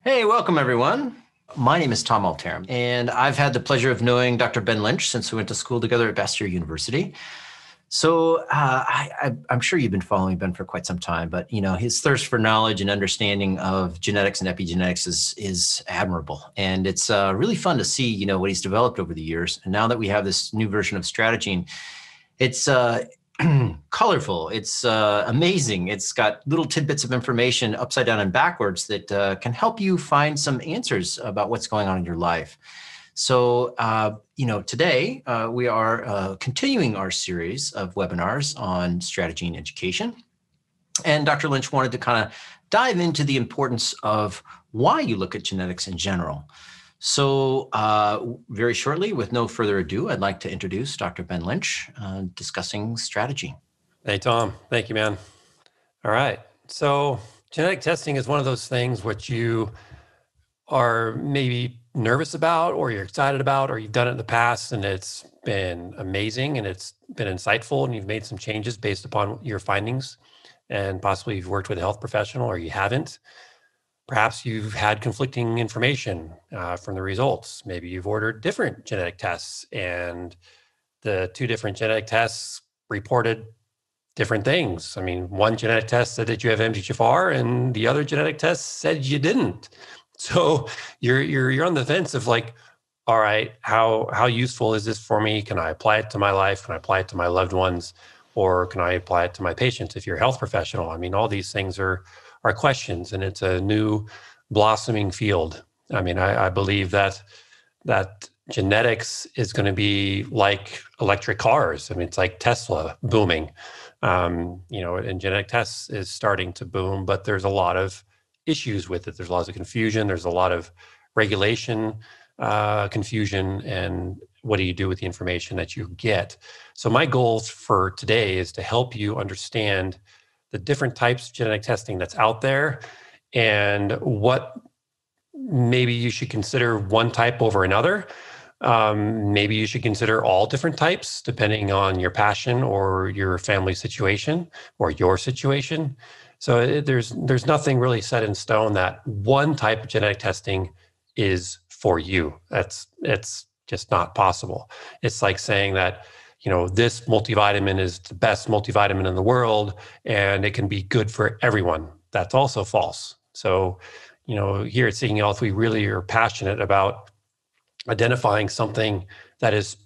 Hey, welcome everyone. My name is Tom Alteram, and I've had the pleasure of knowing Dr. Ben Lynch since we went to school together at Bastyr University. So I'm sure you've been following Ben for quite some time, but his thirst for knowledge and understanding of genetics and epigenetics is admirable, and it's really fun to see what he's developed over the years. And now that we have this new version of StrateGene, it's colorful. It's amazing. It's got little tidbits of information upside down and backwards that can help you find some answers about what's going on in your life. So, today we are continuing our series of webinars on StrateGene education. And Dr. Lynch wanted to kind of dive into the importance of why you look at genetics in general. So very shortly, with no further ado, I'd like to introduce Dr. Ben Lynch discussing StrateGene. Hey, Tom. Thank you, man. All right. So genetic testing is one of those things which you are maybe nervous about, or you're excited about, or you've done it in the past and it's been amazing and it's been insightful and you've made some changes based upon your findings, and possibly you've worked with a health professional or you haven't. Perhaps you've had conflicting information from the results. Maybe you've ordered different genetic tests and the two different genetic tests reported different things. I mean, one genetic test said that you have MTHFR and the other genetic test said you didn't. So you're on the fence of like, all right, how useful is this for me? Can I apply it to my life? Can I apply it to my loved ones? Or can I apply it to my patients if you're a health professional? I mean, all these things are questions, and it's a new blossoming field. I mean, I believe that genetics is going to be like electric cars. I mean, it's like Tesla booming, and genetic tests is starting to boom, but there's a lot of issues with it. There's lots of confusion. There's a lot of regulation confusion, and what do you do with the information that you get? So my goal for today is to help you understand the different types of genetic testing that's out there, and what maybe you should consider one type over another. Maybe you should consider all different types depending on your passion or your family situation or your situation. So there's nothing really set in stone that one type of genetic testing is for you. It's just not possible. It's like saying that this multivitamin is the best multivitamin in the world and it can be good for everyone. That's also false. So, here at Seeking Health, we really are passionate about identifying something that is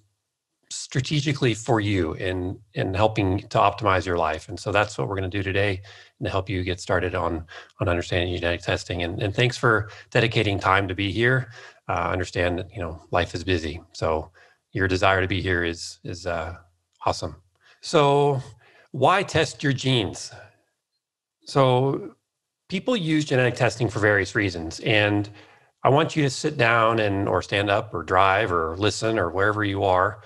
strategically for you in helping to optimize your life. And so that's what we're going to do today, and to help you get started on understanding genetic testing. And thanks for dedicating time to be here. Understand that, life is busy. So your desire to be here is awesome. So why test your genes? So people use genetic testing for various reasons. And I want you to sit down or stand up or drive or listen or wherever you are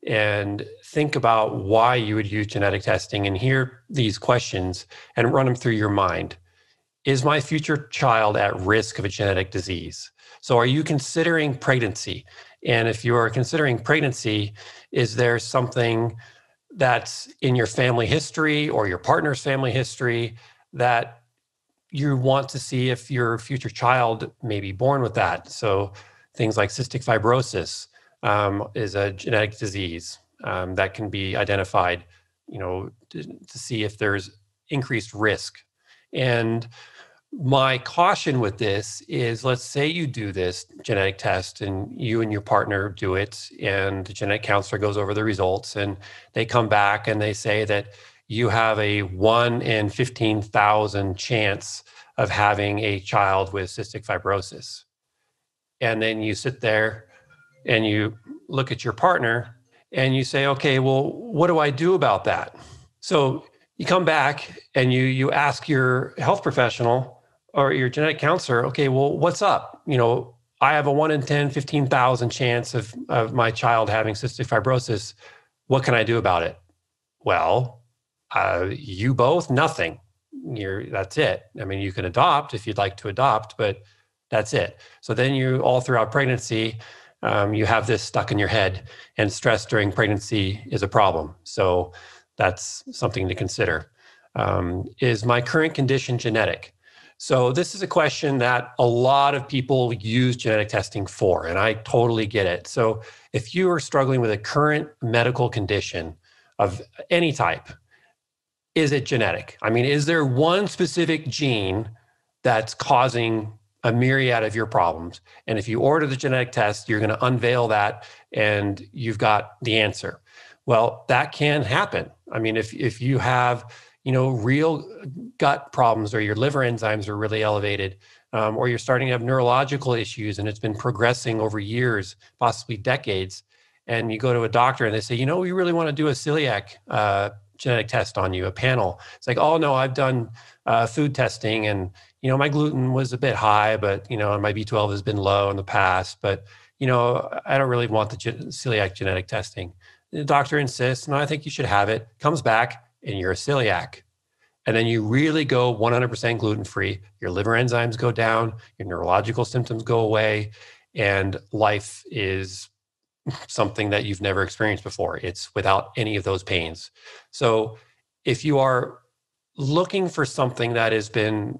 and think about why you would use genetic testing, and hear these questions and run them through your mind. Is my future child at risk of a genetic disease? So are you considering pregnancy? And if you are considering pregnancy, is there something that's in your family history or your partner's family history that you want to see if your future child may be born with that? So things like cystic fibrosis is a genetic disease that can be identified, to see if there's increased risk. And my caution with this is, let's say you do this genetic test and you and your partner do it, and the genetic counselor goes over the results and they come back and they say that you have a 1 in 15,000 chance of having a child with cystic fibrosis. And then you sit there and you look at your partner and you say, okay, well, what do I do about that? So you come back and you ask your health professional or your genetic counselor, okay, well, what's up? I have a 1 in 10, 15,000 chance of my child having cystic fibrosis. What can I do about it? Well, you both, nothing. That's it. I mean, you can adopt if you'd like to adopt, but that's it. So then you, all throughout pregnancy, you have this stuck in your head, and stress during pregnancy is a problem. So that's something to consider. Is my current condition genetic? So this is a question that a lot of people use genetic testing for, and I totally get it. So if you are struggling with a current medical condition of any type, is it genetic? I mean, is there one specific gene that's causing a myriad of your problems? And if you order the genetic test, you're going to unveil that and you've got the answer. Well, that can happen. I mean, if you have, real gut problems, or your liver enzymes are really elevated, or you're starting to have neurological issues and it's been progressing over years, possibly decades, and you go to a doctor and they say, we really want to do a celiac genetic test on you, a panel. It's like, oh no, I've done food testing, and my gluten was a bit high, but and my B12 has been low in the past, but I don't really want the celiac genetic testing. The doctor insists, no, I think you should have it. Comes back and you're a celiac. And then you really go 100% gluten-free. Your liver enzymes go down, your neurological symptoms go away, and life is something that you've never experienced before. It's without any of those pains. So if you are looking for something that has been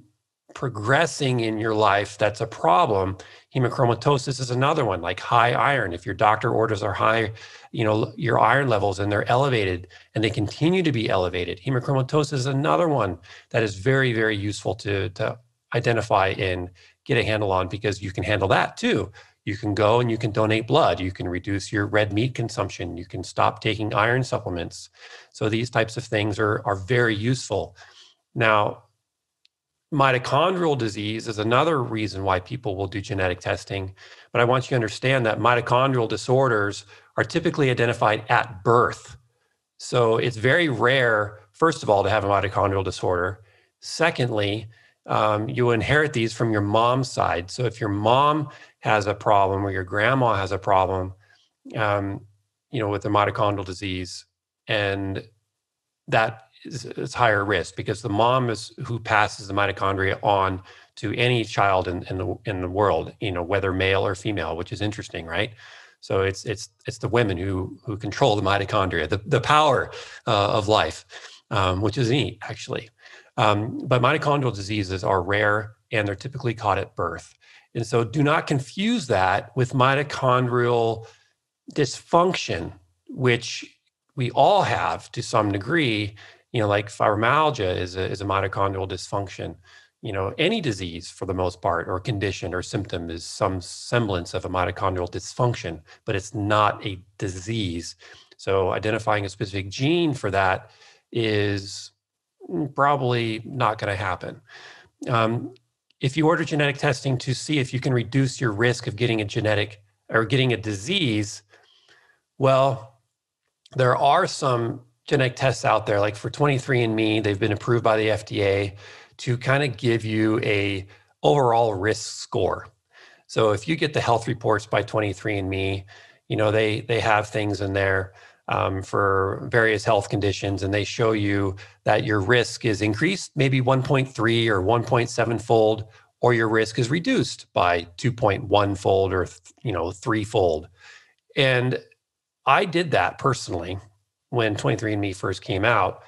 progressing in your life that's a problem, hemochromatosis is another one, like high iron. If your doctor orders are high, your iron levels and they're elevated and they continue to be elevated. Hemochromatosis is another one that is very, very useful to identify and get a handle on, because you can handle that too. You can go and you can donate blood. You can reduce your red meat consumption. You can stop taking iron supplements. So these types of things are very useful. Now, mitochondrial disease is another reason why people will do genetic testing. But I want you to understand that mitochondrial disorders are typically identified at birth. So it's very rare, first of all, to have a mitochondrial disorder. Secondly, you inherit these from your mom's side. So if your mom has a problem or your grandma has a problem, with the mitochondrial disease, and that is higher risk, because the mom is who passes the mitochondria on to any child in the world, whether male or female, which is interesting, right? So it's the women who control the mitochondria, the power of life, which is neat, actually. But mitochondrial diseases are rare and they're typically caught at birth. And so do not confuse that with mitochondrial dysfunction, which we all have to some degree. Like fibromyalgia is a mitochondrial dysfunction. Any disease for the most part, or condition or symptom, is some semblance of a mitochondrial dysfunction, but it's not a disease. So identifying a specific gene for that is probably not going to happen. If you order genetic testing to see if you can reduce your risk of getting a genetic or getting a disease, well, there are some genetic tests out there, like for 23andMe, they've been approved by the FDA to kind of give you a overall risk score. So if you get the health reports by 23andMe, they have things in there for various health conditions, and they show you that your risk is increased maybe 1.3 or 1.7 fold, or your risk is reduced by 2.1 fold or 3-fold. And I did that personally when 23andMe first came out.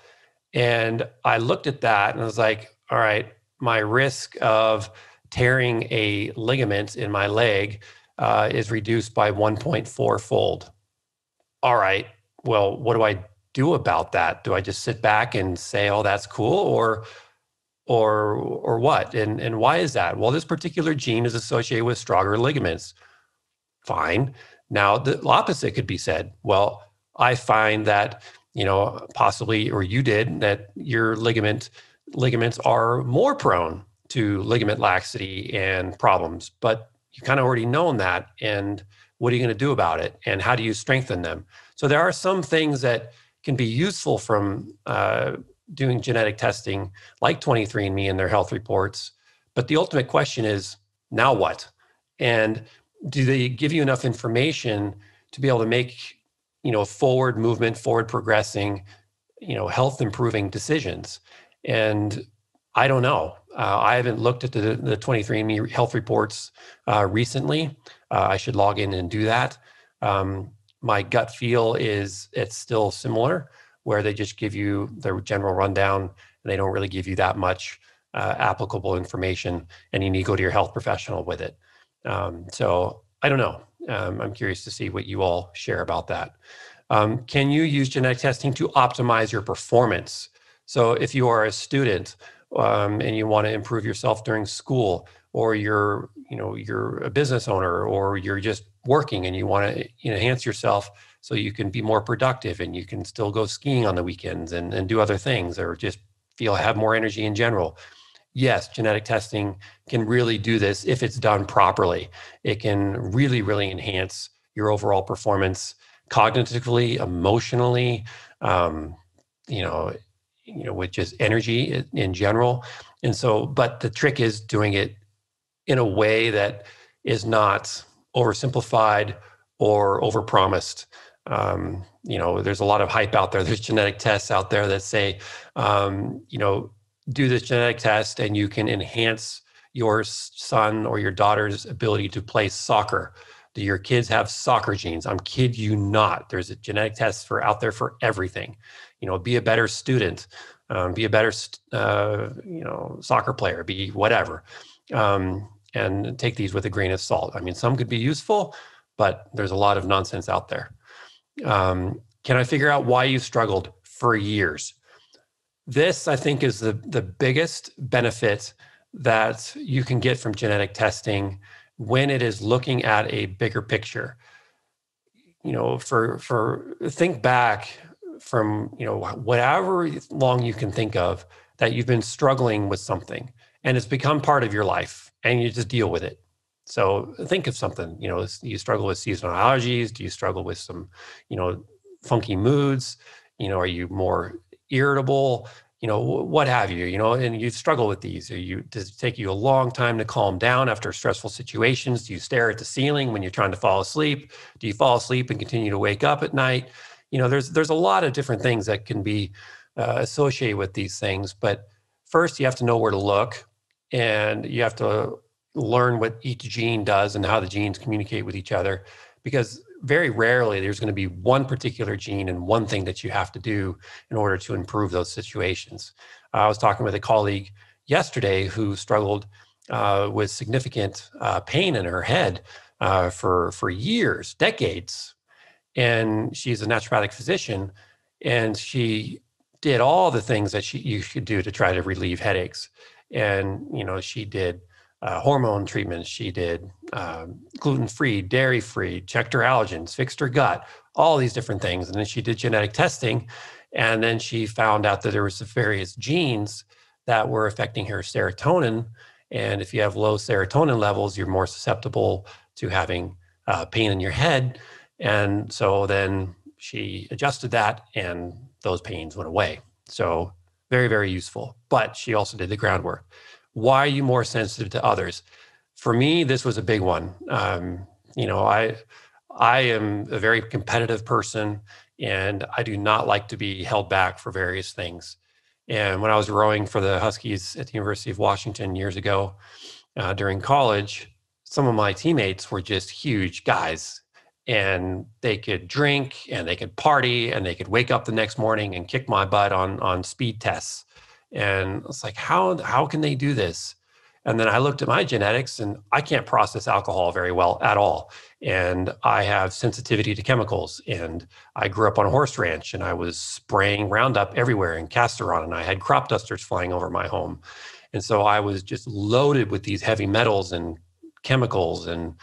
And I looked at that and I was like, all right, my risk of tearing a ligament in my leg is reduced by 1.4 fold. All right, well, what do I do about that? Do I just sit back and say, oh, that's cool, or what? And why is that? Well, this particular gene is associated with stronger ligaments. Fine. Now, the opposite could be said. Well, I find that, possibly, or you did, that your ligaments are more prone to ligament laxity and problems, but you kind of already known that. And what are you going to do about it? And how do you strengthen them? So there are some things that can be useful from doing genetic testing, like 23andMe and their health reports. But the ultimate question is, now what? And do they give you enough information to be able to make, forward movement, forward progressing, health improving decisions? And I don't know. I haven't looked at the 23andMe health reports recently. I should log in and do that. My gut feel is it's still similar, where they just give you the general rundown and they don't really give you that much applicable information, and you need to go to your health professional with it. So I don't know. I'm curious to see what you all share about that. Can you use genetic testing to optimize your performance? So if you are a student and you want to improve yourself during school, or you're a business owner, or you're just working and you want to enhance yourself so you can be more productive and you can still go skiing on the weekends and do other things, or just have more energy in general. Yes, genetic testing can really do this if it's done properly. It can really, really enhance your overall performance cognitively, emotionally, with just energy in general. And so, but the trick is doing it in a way that is not oversimplified or overpromised. There's a lot of hype out there. There's genetic tests out there that say, do this genetic test and you can enhance your son or your daughter's ability to play soccer. Do your kids have soccer genes? I'm kid you not. There's a genetic test out there for everything. Be a better student, be a better, soccer player, be whatever. And take these with a grain of salt. I mean, some could be useful, but there's a lot of nonsense out there. Can I figure out why you struggled for years? This, I think, is the biggest benefit that you can get from genetic testing when it is looking at a bigger picture. Think back from, whatever long you can think of that you've been struggling with something and it's become part of your life and you just deal with it. So think of something, you struggle with seasonal allergies. Do you struggle with some, funky moods? Are you more irritable? What have you, and you struggle with these. Does it take you a long time to calm down after stressful situations? Do you stare at the ceiling when you're trying to fall asleep? Do you fall asleep and continue to wake up at night? There's a lot of different things that can be associated with these things. But first, you have to know where to look, and you have to learn what each gene does and how the genes communicate with each other, because very rarely there's going to be one particular gene and one thing that you have to do in order to improve those situations. I was talking with a colleague yesterday who struggled with significant pain in her head for years, decades. And she's a naturopathic physician, and she did all the things that you should do to try to relieve headaches. And, she did hormone treatments. She did gluten-free, dairy-free, checked her allergens, fixed her gut, all these different things. And then she did genetic testing. And then she found out that there was various genes that were affecting her serotonin. And if you have low serotonin levels, you're more susceptible to having pain in your head. And so then she adjusted that and those pains went away. So very, very useful. But she also did the groundwork. Why are you more sensitive to others? For me, this was a big one. I am a very competitive person, and I do not like to be held back for various things. And when I was rowing for the Huskies at the University of Washington years ago during college, some of my teammates were just huge guys, and they could drink and they could party and they could wake up the next morning and kick my butt on speed tests. And it's like, how can they do this? And then I looked at my genetics, and I can't process alcohol very well at all. And I have sensitivity to chemicals. And I grew up on a horse ranch, and I was spraying Roundup everywhere and castor on, and I had crop dusters flying over my home. And so I was just loaded with these heavy metals and chemicals, and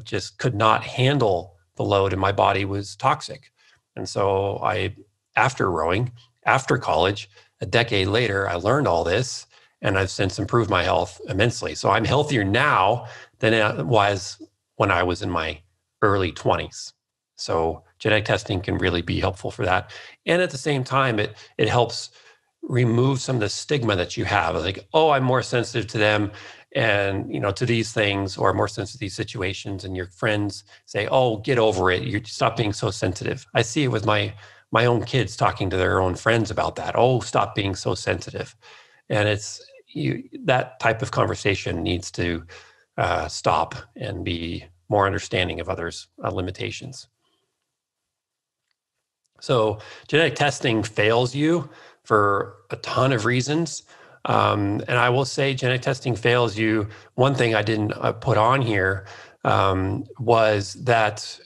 just could not handle the load, and my body was toxic. And so after rowing, after college, a decade later, I learned all this, and I've since improved my health immensely. So I'm healthier now than I was when I was in my early 20s. So genetic testing can really be helpful for that. And at the same time, it helps remove some of the stigma that you have. Like, oh, I'm more sensitive to them and, to these things, or more sensitive to these situations. And your friends say, oh, get over it. You stop being so sensitive. I see it with my own kids talking to their own friends about that. Oh, stop being so sensitive. And that type of conversation needs to stop and be more understanding of others' limitations. So genetic testing fails you for a ton of reasons. And I will say genetic testing fails you. One thing I didn't put on here was that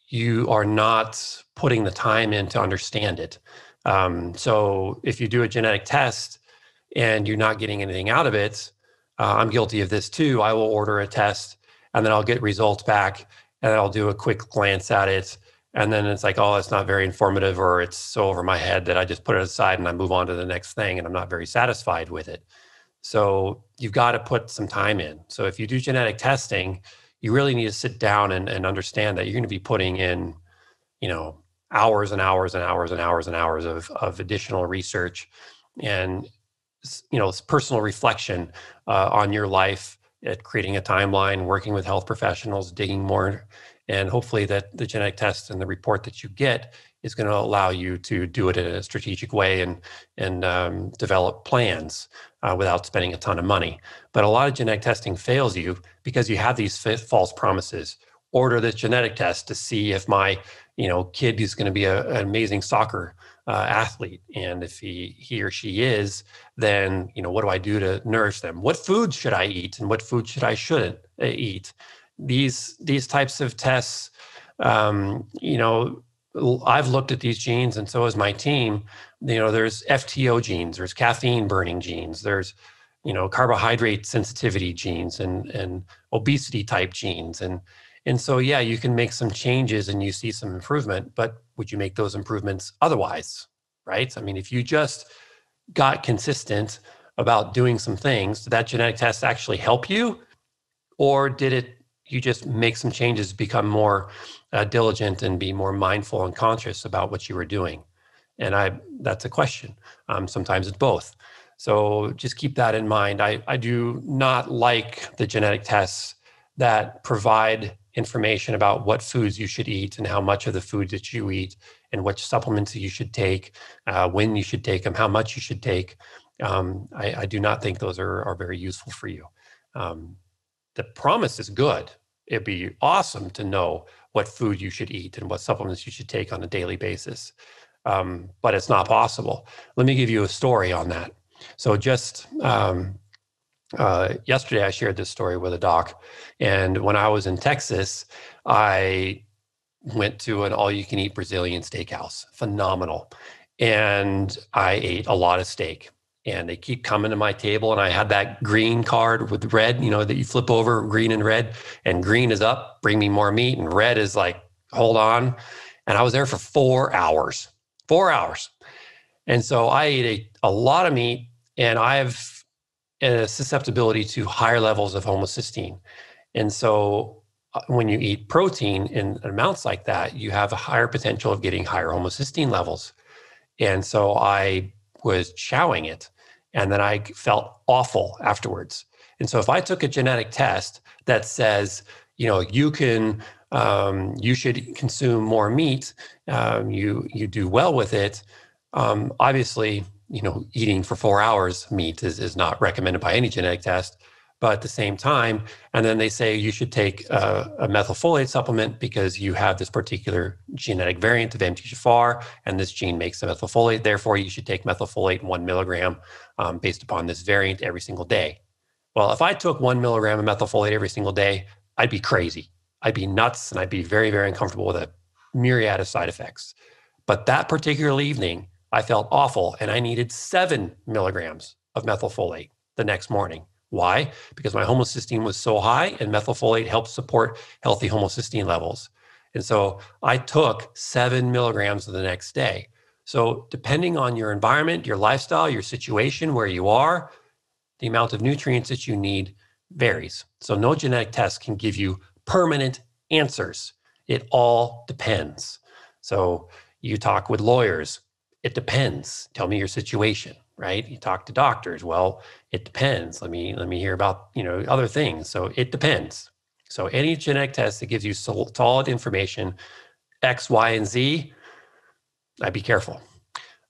you are not putting the time in to understand it. So if you do a genetic test and you're not getting anything out of it, I'm guilty of this too. I will order a test and then I'll get results back and I'll do a quick glance at it. And then it's like, oh, it's not very informative, or it's so over my head that I just put it aside and I move on to the next thing, and I'm not very satisfied with it. So you've got to put some time in. So if you do genetic testing, you really need to sit down and understand that you're going to be putting in, hours and hours and hours and hours and hours of additional research and, personal reflection on your life, at creating a timeline, working with health professionals, digging more. And hopefully that the genetic test and the report that you get is going to allow you to do it in a strategic way and develop plans without spending a ton of money. But a lot of genetic testing fails you because you have these false promises. Order this genetic test to see if my kid is going to be an amazing soccer athlete. And if he or she is, then, what do I do to nourish them? What food should I eat and what food shouldn't eat? These types of tests, I've looked at these genes, and so has my team. There's FTO genes, there's caffeine burning genes, there's, carbohydrate sensitivity genes and obesity type genes. And so, yeah, you can make some changes and you see some improvement, but would you make those improvements otherwise, right? I mean, if you just got consistent about doing some things, did that genetic test actually help you? Or did you just make some changes, become more diligent and be more mindful and conscious about what you were doing? And that's a question. Sometimes it's both. So just keep that in mind. I do not like the genetic tests that provide information about what foods you should eat and how much of the food that you eat and which supplements you should take, when you should take them, how much you should take. I do not think those are very useful for you. The promise is good. It'd be awesome to know what food you should eat and what supplements you should take on a daily basis. But it's not possible. Let me give you a story on that. So just yesterday, I shared this story with a doc. And when I was in Texas, I went to an all-you-can-eat Brazilian steakhouse. Phenomenal. And I ate a lot of steak. And they keep coming to my table, and I had that green card with red, that you flip over, green and red. And green is up, bring me more meat. And red is like, hold on. And I was there for 4 hours. 4 hours. And so I ate a lot of meat, and I have a susceptibility to higher levels of homocysteine. And so when you eat protein in amounts like that, you have a higher potential of getting higher homocysteine levels. And so I was chowing it, and then I felt awful afterwards. And so if I took a genetic test that says, you should consume more meat, you do well with it, obviously, eating for 4 hours meat is not recommended by any genetic test. But at the same time, and then they say you should take a methylfolate supplement because you have this particular genetic variant of MTHFR, and this gene makes the methylfolate. Therefore, you should take methylfolate 1 milligram based upon this variant every single day. Well, if I took 1 milligram of methylfolate every single day, I'd be crazy. I'd be nuts, and I'd be very, very uncomfortable with a myriad of side effects. But that particular evening, I felt awful, and I needed 7 milligrams of methylfolate the next morning. Why? Because my homocysteine was so high, and methylfolate helps support healthy homocysteine levels. And so I took 7 milligrams the next day. So depending on your environment, your lifestyle, your situation, where you are, the amount of nutrients that you need varies. So no genetic test can give you permanent answers. It all depends. So you talk with lawyers. It depends. Tell me your situation, right? You talk to doctors. Well, it depends. Let me hear about, other things. So it depends. So any genetic test that gives you solid information, X, Y, and Z, I'd be careful.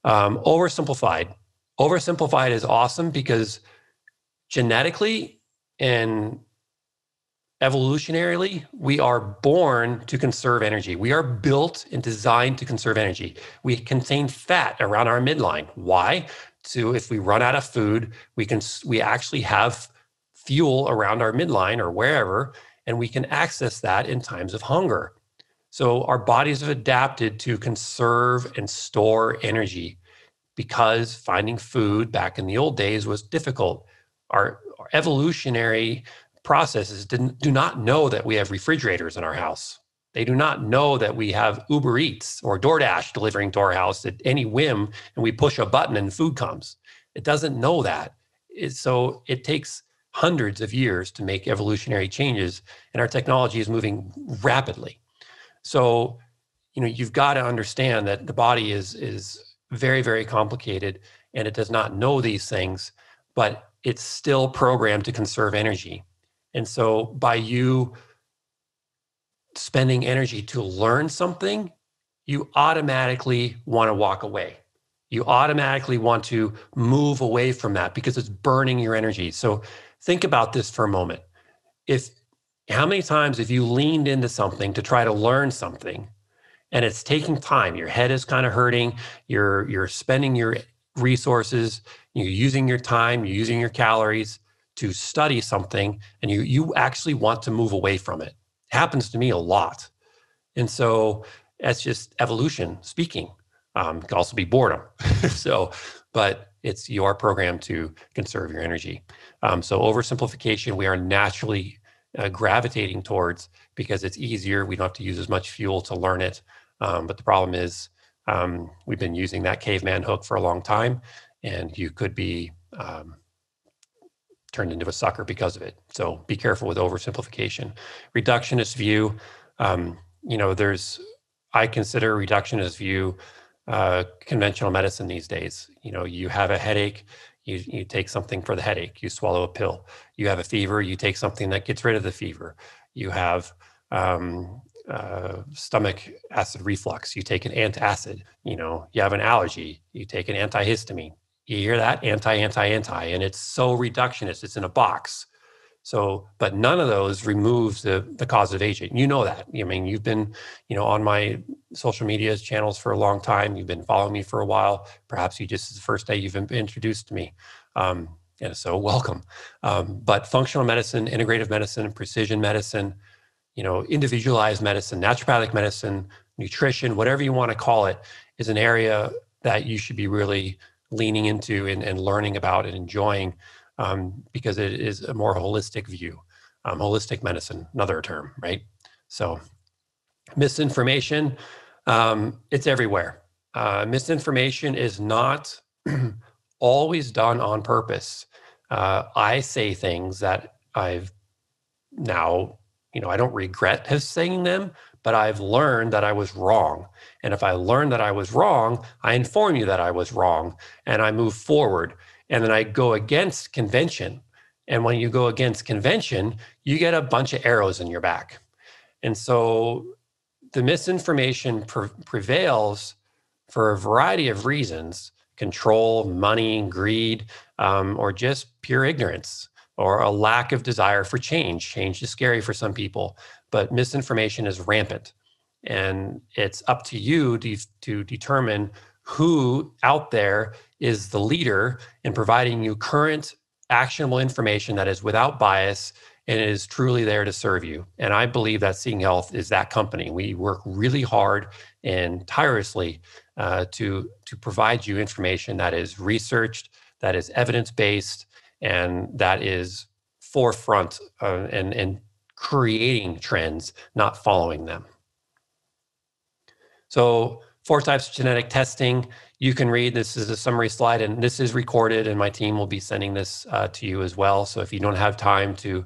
Oversimplified. Oversimplified is awesome because genetically and evolutionarily, we are born to conserve energy. We are built and designed to conserve energy. We contain fat around our midline. Why? if we run out of food, we actually have fuel around our midline or wherever, and we can access that in times of hunger. So our bodies have adapted to conserve and store energy because finding food back in the old days was difficult. Our evolutionary processes do not know that we have refrigerators in our house. They do not know that we have Uber Eats or DoorDash delivering to our house at any whim, and we push a button and food comes. It doesn't know that. So it takes hundreds of years to make evolutionary changes, and our technology is moving rapidly. So, you've got to understand that the body is very, very complicated, and it does not know these things, but it's still programmed to conserve energy. And so by you spending energy to learn something, you automatically want to walk away. You automatically want to move away from that because it's burning your energy. So think about this for a moment. How many times have you leaned into something to try to learn something, and it's taking time? Your head is kind of hurting. You're spending your resources. You're using your time. You're using your calories to study something, and you actually want to move away from it. It happens to me a lot, and so that's just evolution speaking. It can also be boredom. But you are programmed to conserve your energy. So oversimplification, we are naturally gravitating towards because it's easier. We don't have to use as much fuel to learn it. But the problem is we've been using that caveman hook for a long time, and you could be turned into a sucker because of it. So be careful with oversimplification. Reductionist view, I consider reductionist view conventional medicine these days. You have a headache, you take something for the headache, you swallow a pill. You have a fever, you take something that gets rid of the fever. You have stomach acid reflux, you take an antacid. You have an allergy, you take an antihistamine. You hear that? Anti, and it's so reductionist, it's in a box. So, but none of those removes the causative agent. You know that. You've been, on my social media channels for a long time. You've been following me for a while. Perhaps this is the first day you've been introduced to me. And so welcome. But functional medicine, integrative medicine, precision medicine, individualized medicine, naturopathic medicine, nutrition, whatever you want to call it, is an area that you should be really leaning into and learning about and enjoying. Because it is a more holistic view, holistic medicine, another term, right? So misinformation, it's everywhere. Misinformation is not always done on purpose. I say things that I've now, I don't regret saying them, but I've learned that I was wrong. And if I learned that I was wrong, I inform you that I was wrong, and I move forward. And then I go against convention. And when you go against convention, you get a bunch of arrows in your back. And so the misinformation prevails for a variety of reasons: control, money, greed, or just pure ignorance, or a lack of desire for change. Change is scary for some people, but misinformation is rampant. And it's up to you to determine who out there is the leader in providing you current actionable information that is without bias and is truly there to serve you. And I believe that Seeking Health is that company. We work really hard and tirelessly to provide you information that is researched, that is evidence-based, and that is forefront and creating trends, not following them. So 4 types of genetic testing. You can read, this is a summary slide, and this is recorded, and my team will be sending this to you as well. So if you don't have time to,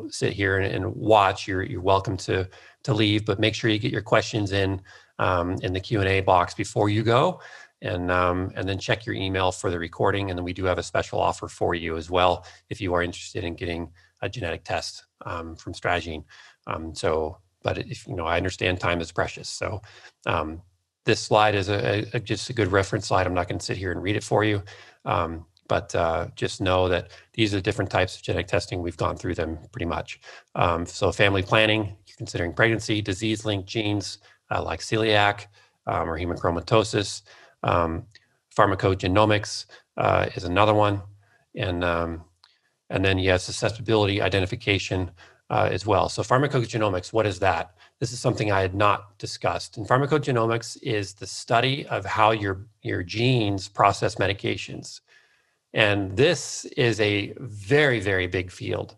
sit here and watch, you're welcome to leave, but make sure you get your questions in the Q&A box before you go, and then check your email for the recording. And then we do have a special offer for you as well if you are interested in getting a genetic test from StrateGene. But if I understand time is precious. So this slide is just a good reference slide. I'm not going to sit here and read it for you, but just know that these are different types of genetic testing. We've gone through them pretty much. So family planning, you're considering pregnancy, disease-linked genes like celiac or hemochromatosis, pharmacogenomics, is another one. And then you have susceptibility identification as well. So pharmacogenomics, what is that? This is something I had not discussed. And pharmacogenomics is the study of how your genes process medications. And this is a very, very big field.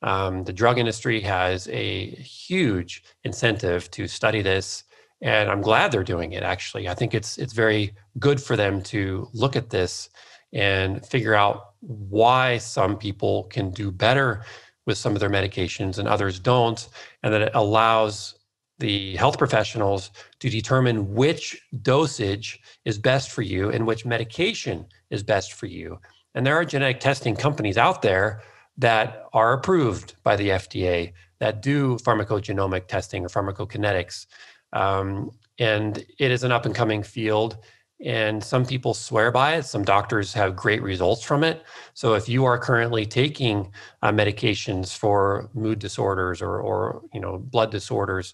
The drug industry has a huge incentive to study this, and I'm glad they're doing it, actually. I think it's very good for them to look at this and figure out why some people can do better with some of their medications and others don't, and that it allows the health professionals to determine which dosage is best for you and which medication is best for you. And there are genetic testing companies out there that are approved by the FDA that do pharmacogenomic testing or pharmacokinetics. And it is an up and coming field. And some people swear by it. Some doctors have great results from it. So if you are currently taking medications for mood disorders or blood disorders,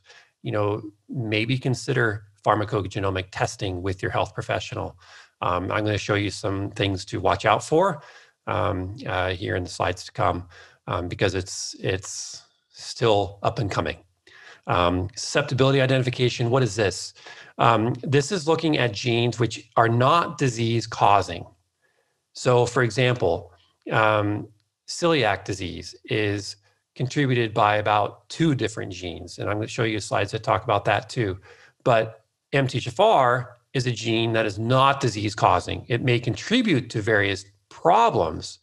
maybe consider pharmacogenomic testing with your health professional. I'm going to show you some things to watch out for here in the slides to come, because it's still up and coming. Susceptibility identification, what is this? This is looking at genes which are not disease causing. So for example, celiac disease is contributed by about 2 different genes. And I'm going to show you slides that talk about that too. But MTHFR is a gene that is not disease causing. It may contribute to various problems,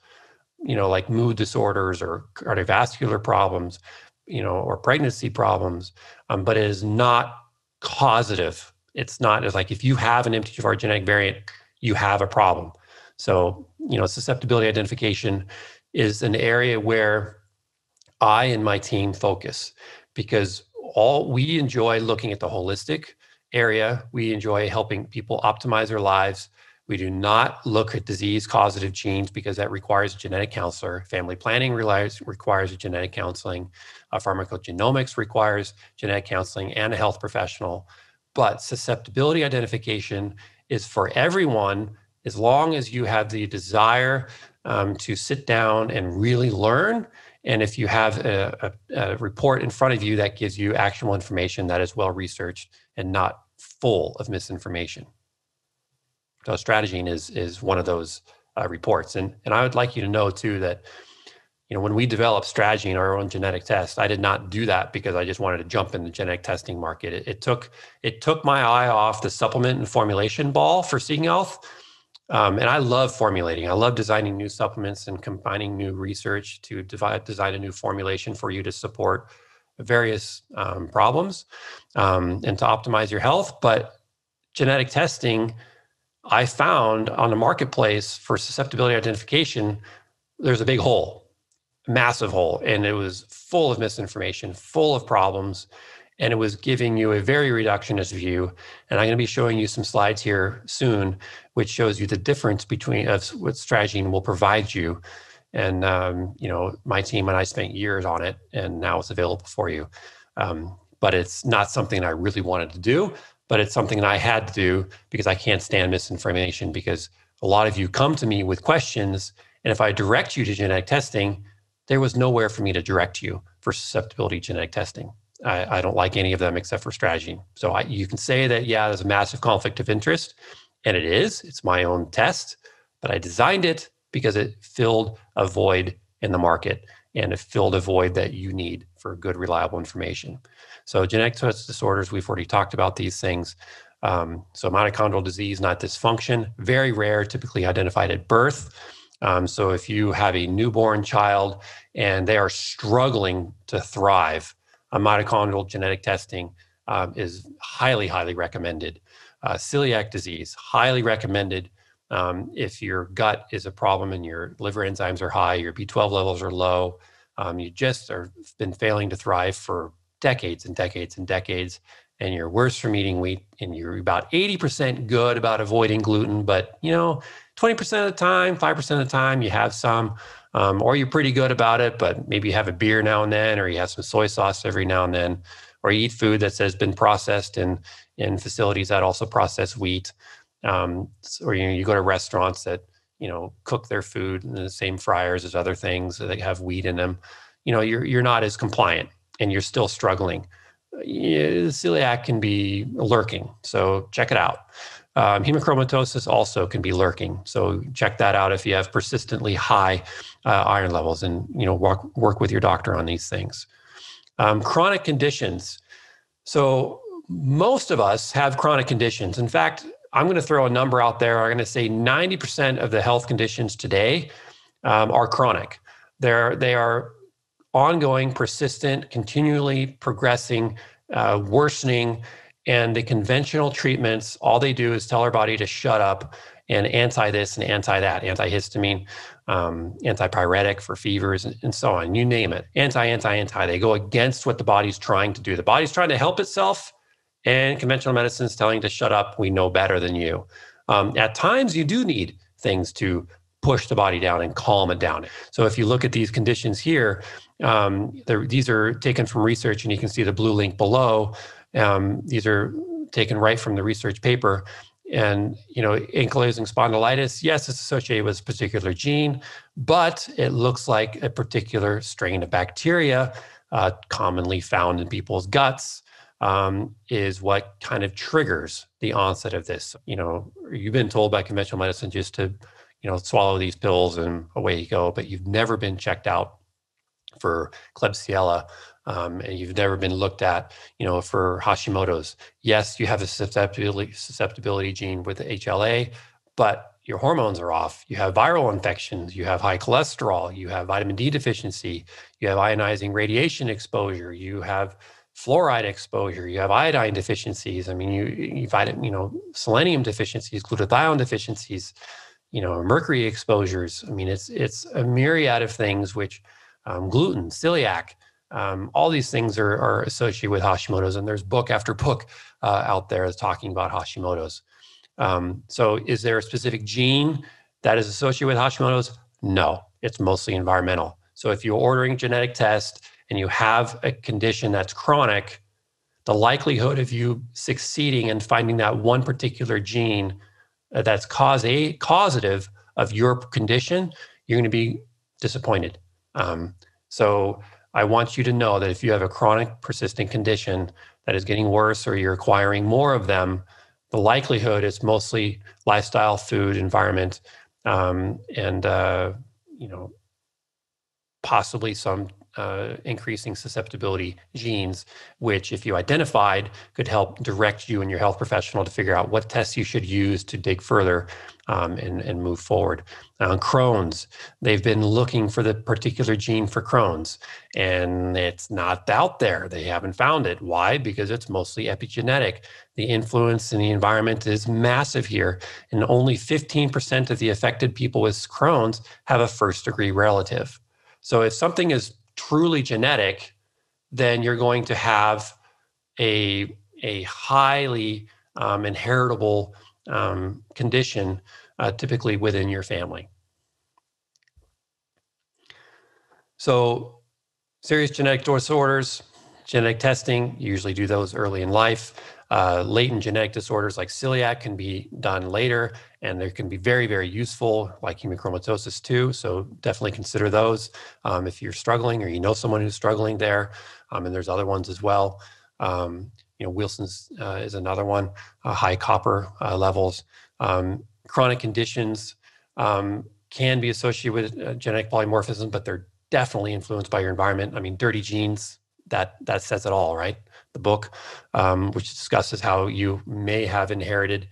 like mood disorders or cardiovascular problems, or pregnancy problems, but it is not causative. It's like if you have an MTHFR genetic variant, you have a problem. So, susceptibility identification is an area where I and my team focus, because we enjoy looking at the holistic area. We enjoy helping people optimize their lives. We do not look at disease causative genes because that requires a genetic counselor. Family planning requires a genetic counseling. Pharmacogenomics requires genetic counseling and a health professional. But susceptibility identification is for everyone, as long as you have the desire to sit down and really learn. And if you have a report in front of you that gives you actionable information that is well researched and not full of misinformation. So StrateGene is one of those reports. And I would like you to know too that, when we developed StrateGene, our own genetic test, I did not do that because I just wanted to jump in the genetic testing market. It took my eye off the supplement and formulation ball for Seeking Health. And I love formulating. I love designing new supplements and combining new research to design a new formulation for you to support various problems and to optimize your health. But genetic testing, I found on the marketplace for susceptibility identification, there's a big hole, massive hole, and it was full of misinformation, full of problems, and it was giving you a very reductionist view. And I'm going to be showing you some slides here soon, which shows you the difference between what StrateGene will provide you. And my team and I spent years on it, and now it's available for you. But it's not something I really wanted to do. But it's something that I had to do because I can't stand misinformation, because a lot of you come to me with questions, and if I direct you to genetic testing, there was nowhere for me to direct you for susceptibility genetic testing. I don't like any of them except for StrateGene. So you can say that, yeah, there's a massive conflict of interest, and it is. It's my own test, but I designed it because it filled a void in the market, and it filled a void that you need for good, reliable information. So genetic disorders, we've already talked about these things. So mitochondrial disease, not dysfunction, very rare, typically identified at birth. So if you have a newborn child and they are struggling to thrive, mitochondrial genetic testing is highly, highly recommended. Celiac disease, highly recommended. If your gut is a problem and your liver enzymes are high, your B12 levels are low, you just been failing to thrive for decades and decades and decades, and you're worse from eating wheat, and you're about 80% good about avoiding gluten, but 20% of the time, 5% of the time, you have some, or you're pretty good about it, but maybe you have a beer now and then, or you have some soy sauce every now and then, or you eat food that has been processed in facilities that also process wheat, or you go to restaurants that cook their food in the same fryers as other things that have wheat in them, you're not as compliant and you're still struggling. Celiac can be lurking, so check it out. Hemochromatosis also can be lurking, so check that out if you have persistently high iron levels, and work with your doctor on these things. Chronic conditions. So most of us have chronic conditions. In fact, I'm going to throw a number out there. I'm going to say 90% of the health conditions today are chronic. They are ongoing, persistent, continually progressing, worsening, and the conventional treatments, all they do is tell our body to shut up and anti this and anti that, antihistamine, antipyretic for fevers, and so on. You name it. Anti. They go against what the body's trying to do. The body's trying to help itself, and conventional medicine is telling you to shut up. We know better than you. At times, you do need things to push the body down and calm it down. So if you look at these conditions here, these are taken from research, and you can see the blue link below. These are taken right from the research paper. And, ankylosing spondylitis, yes, it's associated with a particular gene, but it looks like a particular strain of bacteria commonly found in people's guts is what kind of triggers the onset of this. You've been told by conventional medicine just to, swallow these pills and away you go, but you've never been checked out for Klebsiella. And you've never been looked at, for Hashimoto's. Yes, you have a susceptibility gene with the HLA, but your hormones are off. You have viral infections. You have high cholesterol. You have vitamin D deficiency. You have ionizing radiation exposure. You have fluoride exposure. You have iodine deficiencies. I mean, you selenium deficiencies, glutathione deficiencies, mercury exposures. I mean, it's a myriad of things which gluten, celiac. All these things are associated with Hashimoto's, and there's book after book out there that's talking about Hashimoto's. So is there a specific gene that is associated with Hashimoto's? No, it's mostly environmental. So if you're ordering a genetic test and you have a condition that's chronic, the likelihood of you succeeding in finding that one particular gene that's causative of your condition, you're going to be disappointed. So I want you to know that if you have a chronic persistent condition that is getting worse or you're acquiring more of them, the likelihood is mostly lifestyle, food, environment, and possibly some increasing susceptibility genes, which if you identified could help direct you and your health professional to figure out what tests you should use to dig further and move forward. Crohn's, they've been looking for the particular gene for Crohn's, and it's not out there. They haven't found it. Why? Because it's mostly epigenetic. The influence in the environment is massive here, and only 15% of the affected people with Crohn's have a first-degree relative. So if something is truly genetic, then you're going to have a highly inheritable condition, typically within your family. So serious genetic disorders, genetic testing, you usually do those early in life. Latent genetic disorders like celiac can be done later, and they can be very, very useful, like hemochromatosis too. So definitely consider those if you're struggling or you know someone who's struggling there. And there's other ones as well. Wilson's is another one, high copper levels. Chronic conditions can be associated with genetic polymorphism, but they're definitely influenced by your environment. I mean, Dirty Genes, that says it all, right? The book, which discusses how you may have inherited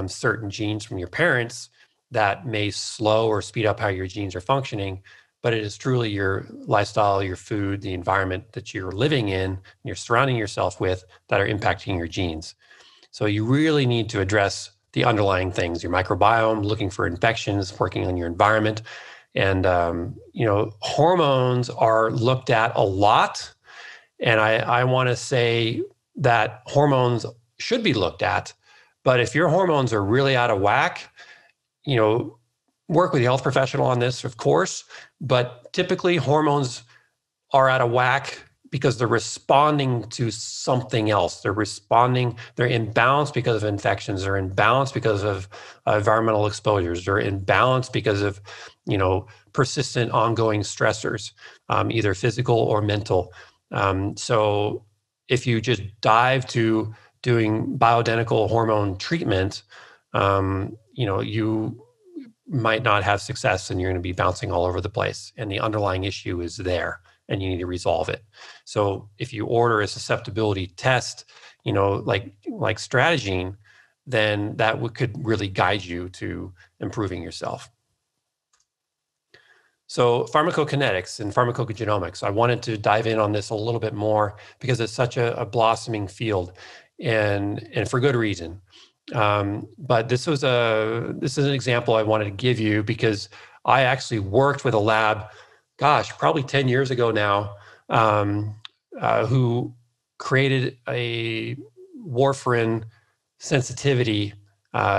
certain genes from your parents that may slow or speed up how your genes are functioning, but it is truly your lifestyle, your food, the environment that you're living in, and you're surrounding yourself with that are impacting your genes. So you really need to address the underlying things, your microbiome, looking for infections, working on your environment. And, hormones are looked at a lot. And I want to say that hormones should be looked at, but if your hormones are really out of whack, work with a health professional on this, of course, but typically hormones are out of whack because they're responding to something else. They're imbalanced because of infections. They're imbalanced because of environmental exposures. They're imbalanced because of, persistent ongoing stressors, either physical or mental. So if you just dive to doing bioidentical hormone treatment, you might not have success, and you're going to be bouncing all over the place. And the underlying issue is there, and you need to resolve it. So if you order a susceptibility test, like StrateGene, then that could really guide you to improving yourself. So pharmacokinetics and pharmacogenomics, I wanted to dive in on this a little bit more because it's such a blossoming field, and for good reason. But this is an example I wanted to give you because I actually worked with a lab, probably 10 years ago now, who created a warfarin sensitivity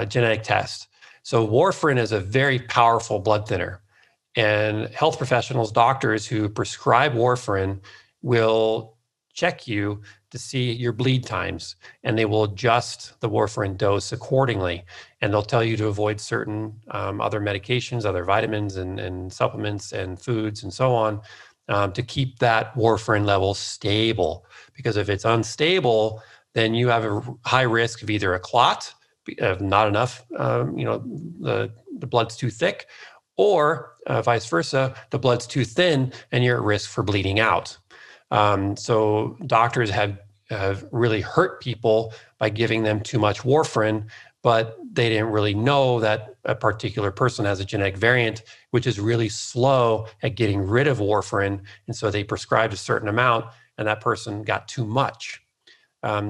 genetic test. So warfarin is a very powerful blood thinner, and health professionals, doctors who prescribe warfarin will check you to see your bleed times, and they will adjust the warfarin dose accordingly. And they'll tell you to avoid certain other medications, other vitamins and supplements and foods and so on, to keep that warfarin level stable. Because if it's unstable, then you have a high risk of either a clot, of not enough, the blood's too thick, or vice versa, the blood's too thin and you're at risk for bleeding out. So doctors have really hurt people by giving them too much warfarin, but they didn't really know that a particular person has a genetic variant, which is really slow at getting rid of warfarin. And so they prescribed a certain amount, and that person got too much.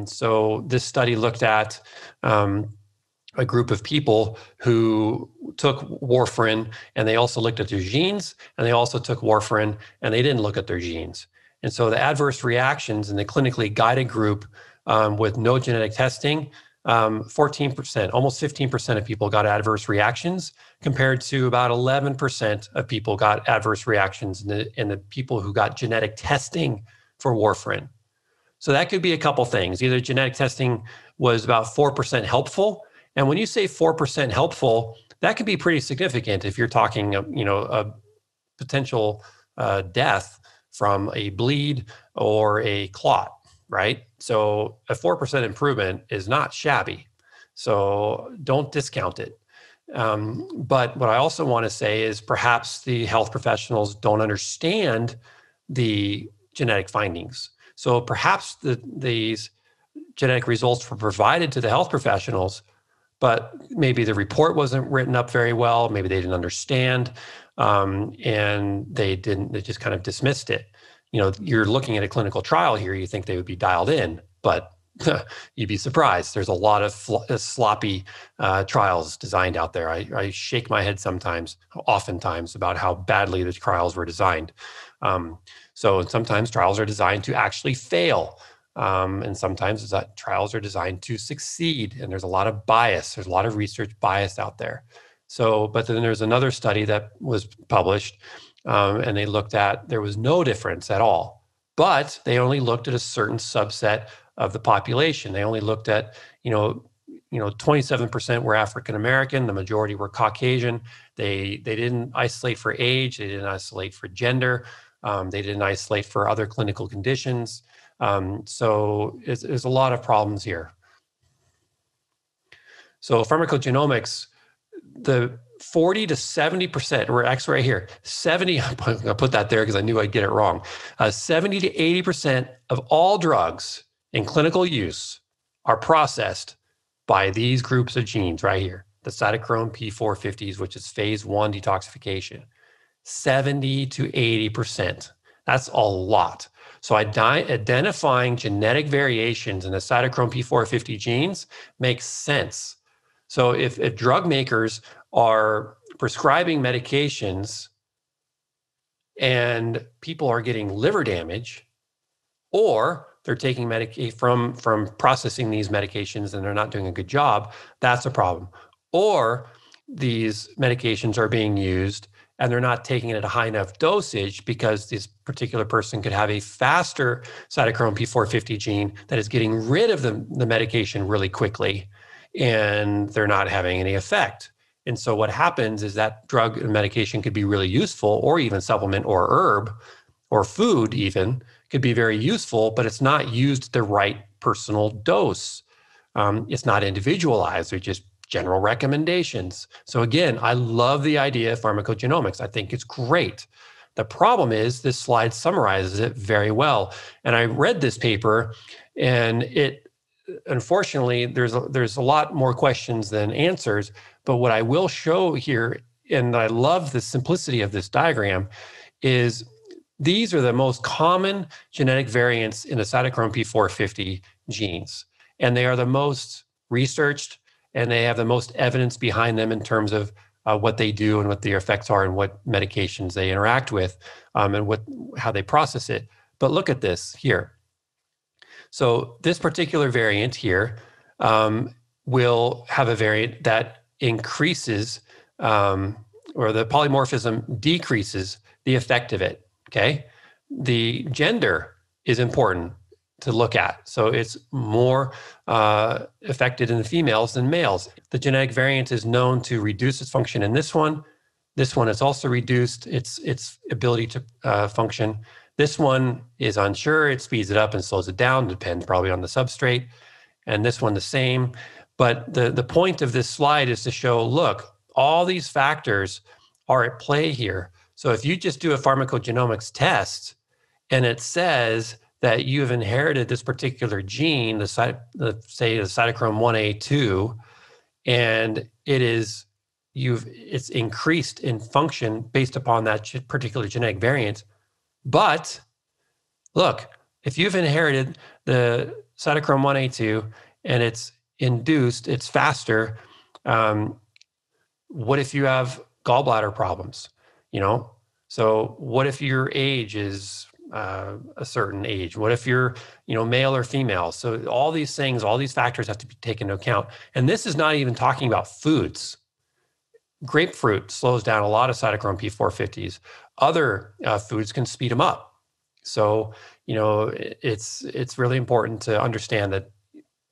So this study looked at a group of people who took warfarin, and they also looked at their genes, and they also took warfarin, and they didn't look at their genes. And so the adverse reactions in the clinically guided group with no genetic testing, 14%, almost 15% of people got adverse reactions, compared to about 11% of people got adverse reactions in the people who got genetic testing for warfarin. So that could be a couple things. Either genetic testing was about 4% helpful. And when you say 4% helpful, that can be pretty significant if you're talking, a potential death from a bleed or a clot, right? So a 4% improvement is not shabby. So don't discount it. But what I also want to say is perhaps the health professionals don't understand the genetic findings. So perhaps these genetic results were provided to the health professionals, but maybe the report wasn't written up very well. Maybe they didn't understand, and they just kind of dismissed it. You're looking at a clinical trial here, you think they would be dialed in, but you'd be surprised. There's a lot of sloppy trials designed out there. I shake my head oftentimes, about how badly the trials were designed. So sometimes trials are designed to actually fail. And sometimes trials are designed to succeed, and there's a lot of bias. There's a lot of research bias out there. So, but then there's another study that was published, and they looked at, there was no difference at all, but they only looked at a certain subset of the population. They only looked at, 27% were African-American, the majority were Caucasian. They didn't isolate for age, they didn't isolate for gender, they didn't isolate for other clinical conditions. So there's a lot of problems here. So pharmacogenomics, the 40 to 70%, we're actually right here, 70, I'm going to put that there because I knew I'd get it wrong. 70 to 80% of all drugs in clinical use are processed by these groups of genes right here, the cytochrome P450s, which is phase 1 detoxification. 70 to 80%. That's a lot. So identifying genetic variations in the cytochrome P450 genes makes sense. So if drug makers are prescribing medications and people are getting liver damage, or they're taking from processing these medications and they're not doing a good job, that's a problem. Or these medications are being used and they're not taking it at a high enough dosage because this particular person could have a faster cytochrome P450 gene that is getting rid of the medication really quickly, and they're not having any effect. And so what happens is that drug and medication could be really useful, or even supplement or herb or food even could be very useful, but it's not used at the right personal dose. It's not individualized. They're just general recommendations. So again, I love the idea of pharmacogenomics. I think it's great. The problem is this slide summarizes it very well. And I read this paper, and it, unfortunately, there's a lot more questions than answers. But what I will show here, and I love the simplicity of this diagram, is these are the most common genetic variants in the cytochrome P450 genes. And they are the most researched, and they have the most evidence behind them in terms of what they do and what their effects are and what medications they interact with, and how they process it. But look at this here. So this particular variant here will have a variant that increases, or the polymorphism decreases the effect of it, okay? The gender is important to look at. So it's more affected in the females than males. The genetic variant is known to reduce its function in this one. This one is also reduced its ability to function. This one is unsure. It speeds it up and slows it down, depends probably on the substrate. And this one the same. But the point of this slide is to show, look, all these factors are at play here. So if you just do a pharmacogenomics test and it says that you've inherited this particular gene, say the cytochrome 1A2, and it's increased in function based upon that particular genetic variant. But look, if you've inherited the cytochrome 1A2 and it's induced, it's faster, what if you have gallbladder problems? So what if your age is a certain age? What if you're, male or female? So all these things, all these factors have to be taken into account. And this is not even talking about foods. Grapefruit slows down a lot of cytochrome P450s. Other foods can speed them up. So, it's really important to understand that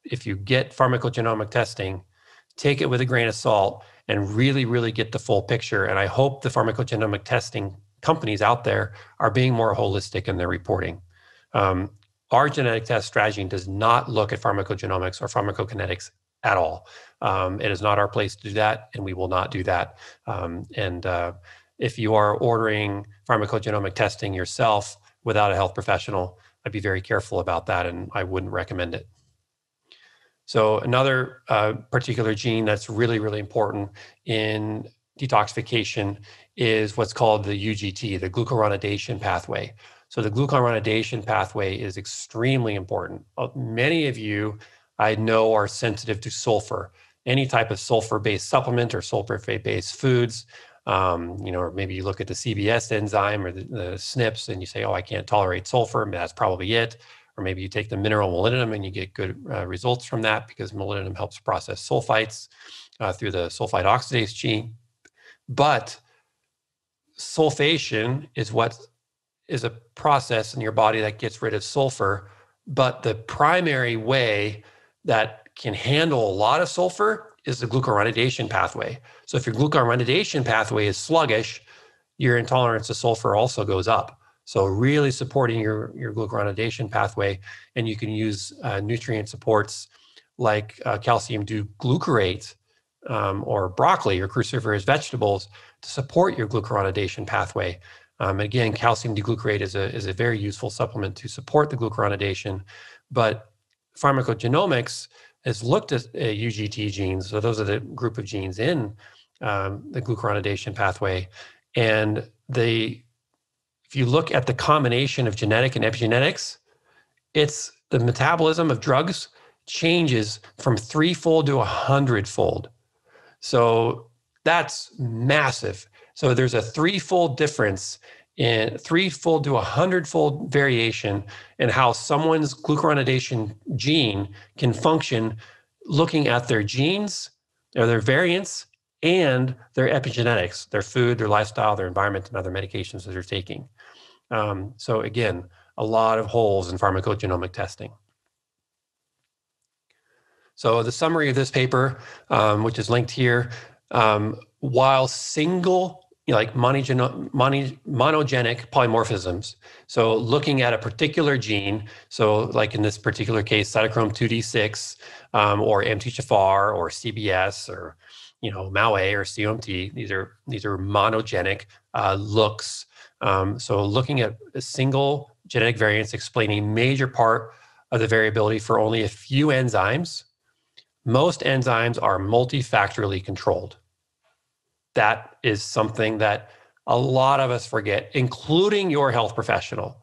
if you get pharmacogenomic testing, take it with a grain of salt and really, really get the full picture. And I hope the pharmacogenomic testing companies out there are being more holistic in their reporting. Our genetic test StrateGene does not look at pharmacogenomics or pharmacokinetics at all. It is not our place to do that, and we will not do that. If you are ordering pharmacogenomic testing yourself without a health professional, I'd be very careful about that, and I wouldn't recommend it. So another particular gene that's really, really important in detoxification is what's called the UGT, the glucuronidation pathway. So the glucuronidation pathway is extremely important. Many of you I know are sensitive to sulfur, any type of sulfur-based supplement or sulfur-based foods. Or maybe you look at the CBS enzyme or the SNPs and you say, oh, I can't tolerate sulfur. That's probably it. Or maybe you take the mineral molybdenum and you get good results from that because molybdenum helps process sulfites through the sulfite oxidase gene. But sulfation is a process in your body that gets rid of sulfur. But the primary way that can handle a lot of sulfur is the glucuronidation pathway. So if your glucuronidation pathway is sluggish, your intolerance to sulfur also goes up. So really supporting your glucuronidation pathway, and you can use nutrient supports like calcium D-glucarate or broccoli or cruciferous vegetables to support your glucuronidation pathway. Again, calcium D-glucarate is a very useful supplement to support the glucuronidation, but pharmacogenomics has looked at UGT genes. So those are the group of genes in the glucuronidation pathway. And if you look at the combination of genetic and epigenetics, it's the metabolism of drugs changes from 3-fold to 100-fold. So that's massive. So there's a 3-fold difference in 3-fold to 100-fold variation in how someone's glucuronidation gene can function looking at their genes or their variants and their epigenetics, their food, their lifestyle, their environment, and other medications that they're taking. So again, a lot of holes in pharmacogenomic testing. So the summary of this paper, which is linked here, while single, like monogenic polymorphisms, so looking at a particular gene, so like in this particular case, cytochrome 2D6, or MTHFR, or CBS, or MAO-A or COMT, these are monogenic looks. So looking at a single genetic variants explaining a major part of the variability for only a few enzymes. Most enzymes are multifactorially controlled. That is something that a lot of us forget, including your health professional.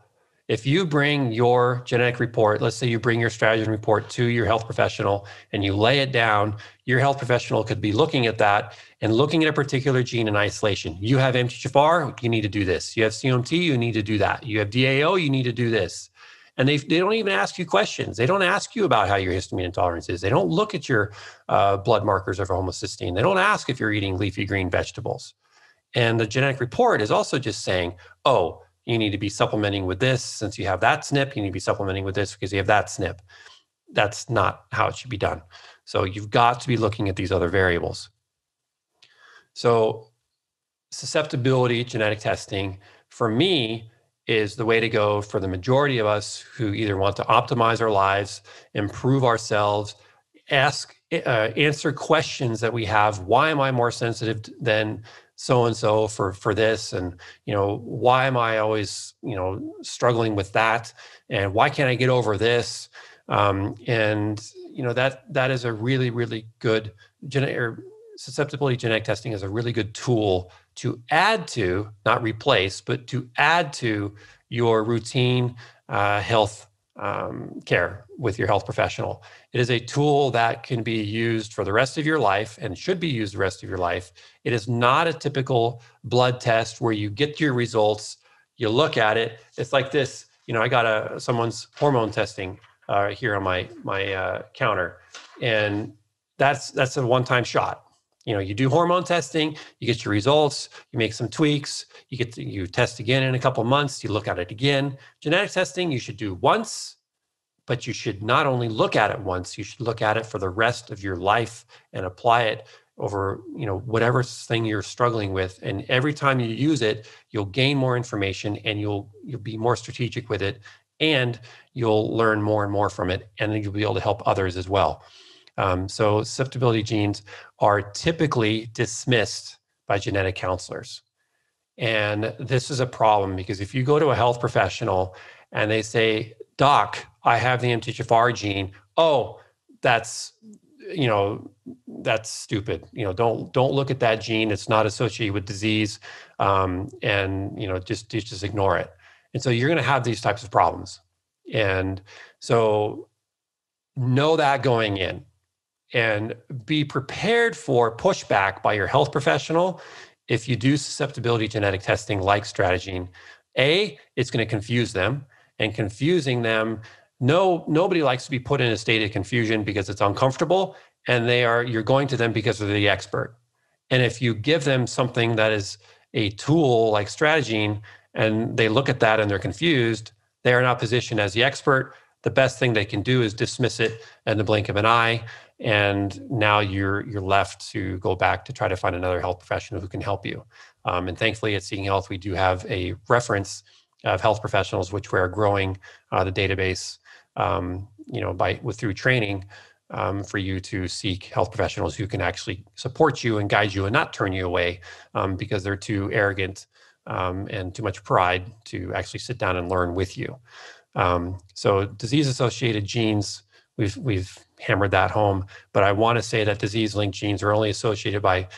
If you bring your genetic report, let's say you bring your StrateGene report to your health professional and you lay it down, your health professional could be looking at that and looking at a particular gene in isolation. You have MTHFR, you need to do this. You have COMT, you need to do that. You have DAO, you need to do this. And they don't even ask you questions. They don't ask you about how your histamine intolerance is. They don't look at your blood markers of homocysteine. They don't ask if you're eating leafy green vegetables. And the genetic report is also just saying, oh, you need to be supplementing with this since you have that SNP. You need to be supplementing with this because you have that SNP. That's not how it should be done. So you've got to be looking at these other variables. So susceptibility genetic testing, for me, is the way to go for the majority of us who either want to optimize our lives, improve ourselves, answer questions that we have. Why am I more sensitive than so-and-so for this? And, why am I always, struggling with that? And why can't I get over this? That is a really, really good susceptibility genetic testing is a really good tool to add to, not replace, but to add to your routine health care with your health professional. It is a tool that can be used for the rest of your life and should be used the rest of your life. It is not a typical blood test where you get your results, you look at it. It's like this, I got someone's hormone testing here on my counter, and that's a one-time shot. You do hormone testing, you get your results, you make some tweaks, you test again in a couple of months, you look at it again. Genetic testing, you should do once, but you should not only look at it once, you should look at it for the rest of your life and apply it over, whatever thing you're struggling with. And every time you use it, you'll gain more information and you'll be more strategic with it, and you'll learn more and more from it, and then you'll be able to help others as well. So susceptibility genes are typically dismissed by genetic counselors. And this is a problem because if you go to a health professional and they say, "Doc, I have the MTHFR gene," oh, that's stupid. Don't look at that gene. It's not associated with disease. Just ignore it. And so you're going to have these types of problems. And so know that going in. And be prepared for pushback by your health professional if you do susceptibility genetic testing like StrateGene. It's going to confuse them, and confusing them, nobody likes to be put in a state of confusion because it's uncomfortable, and you're going to them because they're the expert. And if you give them something that is a tool like StrateGene and they look at that and they're confused, they are not positioned as the expert. The best thing they can do is dismiss it in the blink of an eye. And now you're left to go back to try to find another health professional who can help you. And thankfully at Seeking Health, we do have a reference of health professionals, which we are growing the database, through training for you to seek health professionals who can actually support you and guide you and not turn you away because they're too arrogant and too much pride to actually sit down and learn with you. So disease-associated genes, we've hammered that home, but I want to say that disease-linked genes are only associated by,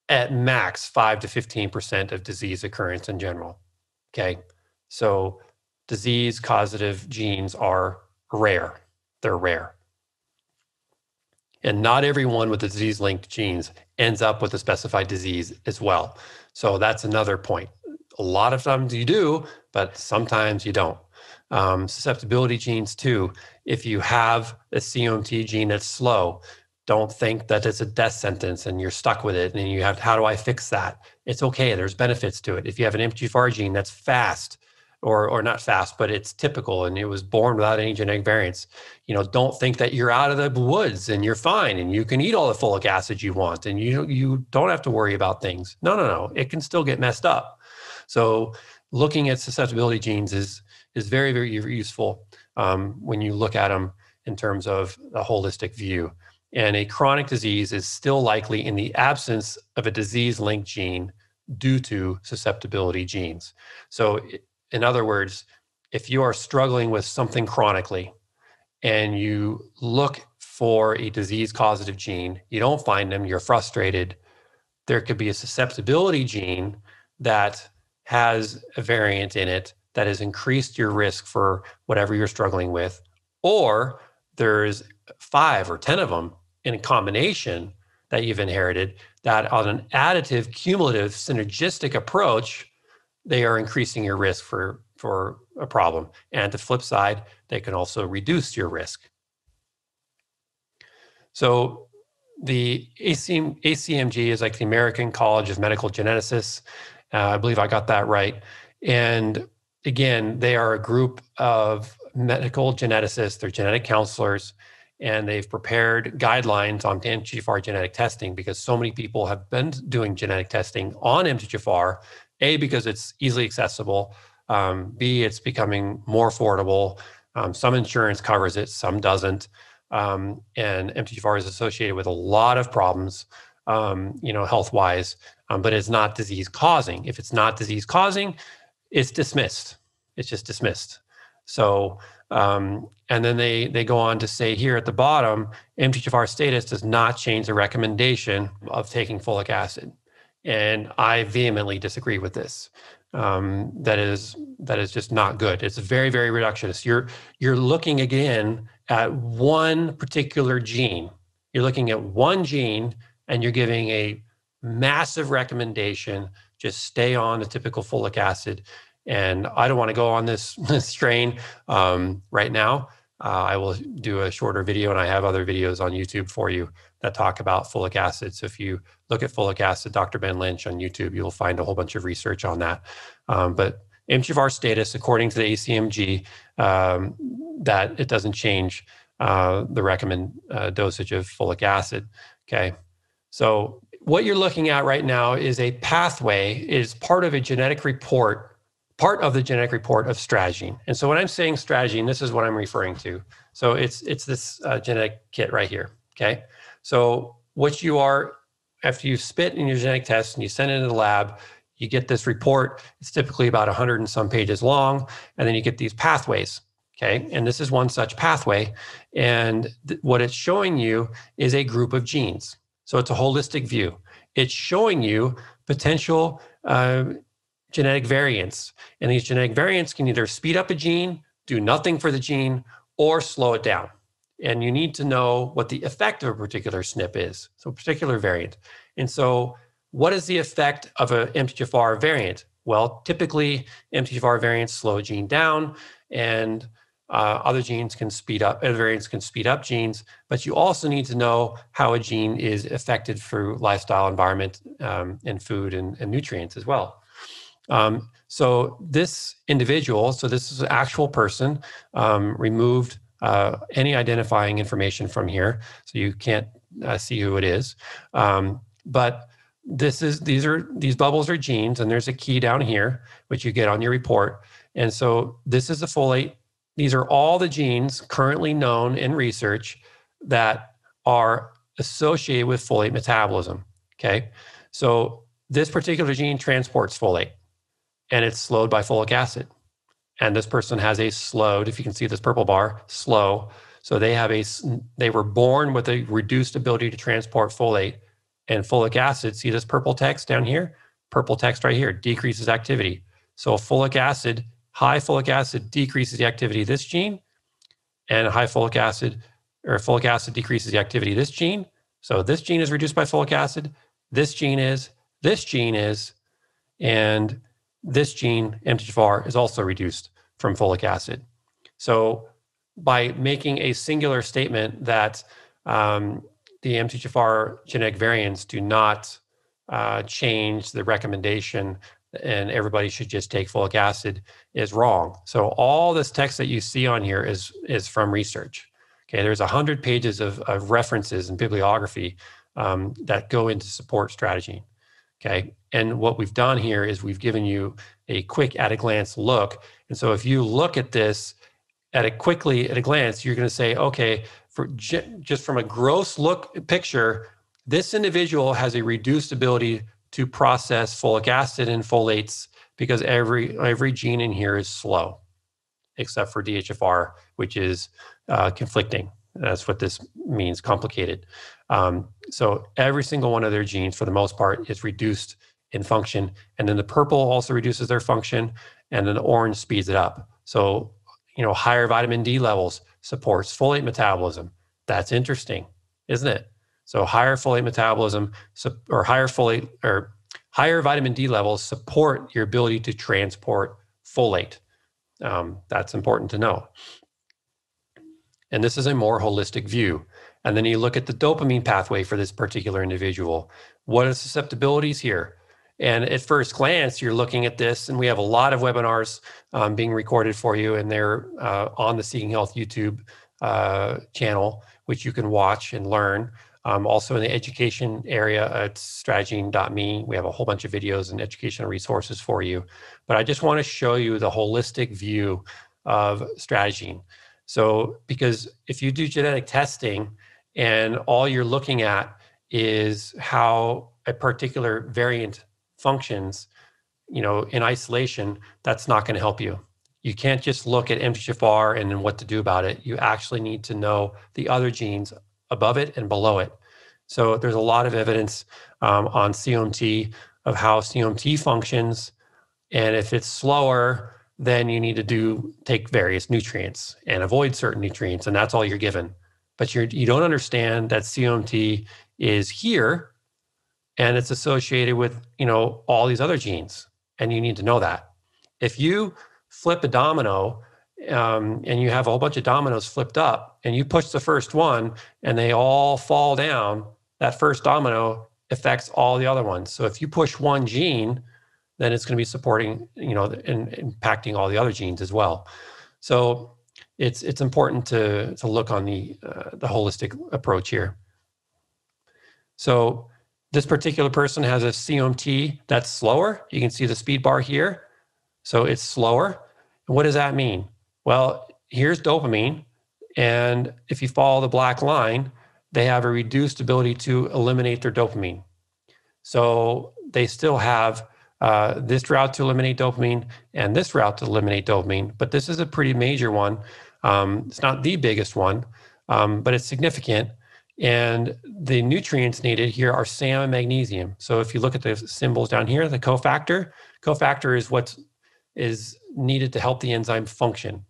at max, 5 to 15% of disease occurrence in general. Okay, so disease-causative genes are rare. They're rare. And not everyone with the disease-linked genes ends up with a specified disease as well. So that's another point. A lot of times you do, but sometimes you don't. Susceptibility genes too. If you have a COMT gene that's slow, Don't think that it's a death sentence and you're stuck with it and you have, how do I fix that? It's okay. There's benefits to it. If you have an MTHFR gene that's fast, or not fast, but it's typical and it was born without any genetic variants, don't think that you're out of the woods and you're fine and you can eat all the folic acid you want and you don't have to worry about things. No. It can still get messed up. So looking at susceptibility genes is very, very useful when you look at them in terms of a holistic view. And a chronic disease is still likely in the absence of a disease-linked gene due to susceptibility genes. So in other words, if you are struggling with something chronically and you look for a disease-causative gene, you don't find them, you're frustrated, there could be a susceptibility gene that has a variant in it that has increased your risk for whatever you're struggling with, or there's 5 or 10 of them in a combination that you've inherited that on an additive, cumulative, synergistic approach, they are increasing your risk for a problem. And the flip side, they can also reduce your risk. So the ACMG is like the American College of Medical Geneticists. I believe I got that right. And again, they are a group of medical geneticists, they're genetic counselors, and they've prepared guidelines on MTHFR genetic testing because so many people have been doing genetic testing on MTHFR, A, because it's easily accessible, B, it's becoming more affordable. Some insurance covers it, some doesn't. And MTHFR is associated with a lot of problems, health-wise, but it's not disease-causing. If it's not disease-causing, it's dismissed. It's just dismissed. So, and then they go on to say here at the bottom, MTHFR status does not change the recommendation of taking folic acid. And I vehemently disagree with this. That is just not good. It's very, very reductionist. You're looking again at one particular gene. You're looking at one gene and you're giving a massive recommendation, just stay on the typical folic acid. And I don't want to go on this strain right now. I will do a shorter video, and I have other videos on YouTube for you that talk about folic acid. So if you look at folic acid, Dr. Ben Lynch on YouTube, you'll find a whole bunch of research on that. But MTHFR status, according to the ACMG, that it doesn't change the recommended dosage of folic acid. Okay, so what you're looking at right now is a pathway, is part of a genetic report, part of the genetic report of StrateGene. And so when I'm saying StrateGene, this is what I'm referring to. So it's this genetic kit right here, okay? So what you are, after you spit in your genetic test and you send it into the lab, you get this report. It's typically about 100 and some pages long, and then you get these pathways, okay? And this is one such pathway, and what it's showing you is a group of genes. So it's a holistic view. It's showing you potential genetic variants. And these genetic variants can either speed up a gene, do nothing for the gene, or slow it down. And you need to know what the effect of a particular SNP is, so a particular variant. And so what is the effect of an MTHFR variant? Well, typically MTHFR variants slow a gene down, and other genes can speed up, other variants can speed up genes, but you also need to know how a gene is affected through lifestyle, environment, and food and nutrients as well. So this individual, so this is an actual person, removed any identifying information from here, so you can't see who it is. But these bubbles are genes, and there's a key down here, which you get on your report. And so this is the folate. These are all the genes currently known in research that are associated with folate metabolism, okay? So this particular gene transports folate, and it's slowed by folic acid. And this person has a slowed, if you can see this purple bar, slow. So they were born with a reduced ability to transport folate, and folic acid, see this purple text down here? Purple text right here, decreases activity. So folic acid, high folic acid decreases the activity of this gene, and high folic acid, or folic acid decreases the activity of this gene. So this gene is reduced by folic acid, this gene is, and this gene, MTHFR, is also reduced from folic acid. So by making a singular statement that the MTHFR genetic variants do not change the recommendation and everybody should just take folic acid is wrong. So all this text that you see on here is from research. Okay, there's 100 pages of references and bibliography that go into support StrateGene. Okay, and what we've done here is we've given you a quick at-a-glance look. And so if you look at this at a glance, you're going to say, okay, just from a gross look picture, this individual has a reduced ability to process folic acid and folates because every gene in here is slow, except for DHFR, which is conflicting. That's what this means, complicated. So every single one of their genes, for the most part, is reduced in function. And then the purple also reduces their function, and then the orange speeds it up. So, higher vitamin D levels supports folate metabolism. That's interesting, isn't it? So higher folate metabolism or higher vitamin D levels support your ability to transport folate. That's important to know. And this is a more holistic view. And then you look at the dopamine pathway for this particular individual. What are susceptibilities here? And at first glance, you're looking at this, and we have a lot of webinars being recorded for you, and they're on the Seeking Health YouTube channel, which you can watch and learn. Also in the education area at StrateGene.me, we have a whole bunch of videos and educational resources for you. But I just want to show you the holistic view of StrateGene. So, because if you do genetic testing and all you're looking at is how a particular variant functions, in isolation, that's not going to help you. You can't just look at MTHFR and then what to do about it. You actually need to know the other genes above it and below it. So there's a lot of evidence on CMT of how CMT functions. And if it's slower, then you need to take various nutrients and avoid certain nutrients. And that's all you're given. But you don't understand that CMT is here and it's associated with, all these other genes. And you need to know that. If you flip a domino and you have a whole bunch of dominoes flipped up and you push the first one and they all fall down, that first domino affects all the other ones. So if you push one gene, then it's going to be supporting, and impacting all the other genes as well. So it's important to look on the holistic approach here. So this particular person has a CMT that's slower. You can see the speed bar here. So it's slower. And what does that mean? Well, here's dopamine. And if you follow the black line, they have a reduced ability to eliminate their dopamine. So they still have this route to eliminate dopamine and this route to eliminate dopamine. But this is a pretty major one. It's not the biggest one, but it's significant. And the nutrients needed here are SAM and magnesium. So if you look at the symbols down here, the cofactor is what is needed to help the enzyme function.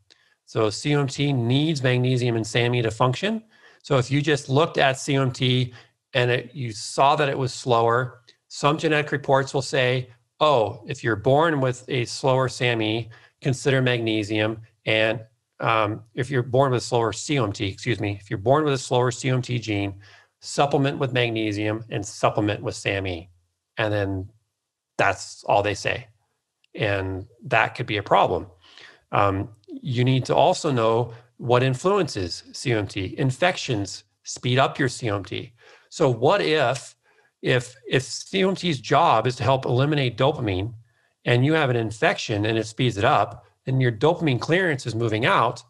So CMT needs magnesium and SAMe to function. So if you just looked at CMT and you saw that it was slower, some genetic reports will say, oh, if you're born with a slower SAMe, consider magnesium. And if you're born with a slower CMT, if you're born with a slower CMT gene, supplement with magnesium and supplement with SAMe. And then that's all they say. And that could be a problem. You need to also know what influences CMT. Infections speed up your CMT. So what if CMT's job is to help eliminate dopamine and you have an infection and it speeds it up, and your dopamine clearance is moving out,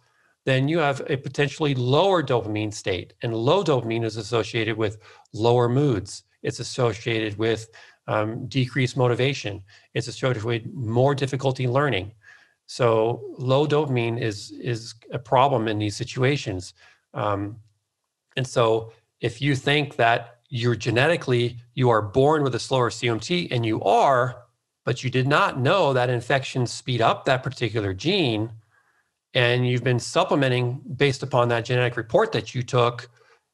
then you have a potentially lower dopamine state. And low dopamine is associated with lower moods. It's associated with decreased motivation. It's associated with more difficulty learning. So low dopamine is a problem in these situations. And so if you think that you are born with a slower CMT, and you are, but you did not know that infections speed up that particular gene, and you've been supplementing based upon that genetic report that you took,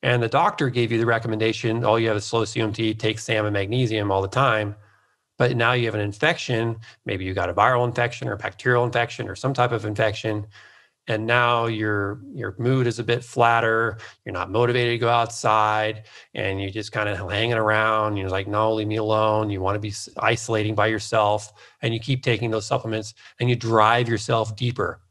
and the doctor gave you the recommendation, oh, you have a slow CMT, take SAM and magnesium all the time, but now you have an infection, maybe you got a viral infection or a bacterial infection or some type of infection, and now your mood is a bit flatter. You're not motivated to go outside, and you're just kind of hanging around. You're like, no, leave me alone. You want to be isolating by yourself, and you keep taking those supplements, and you drive yourself deeper.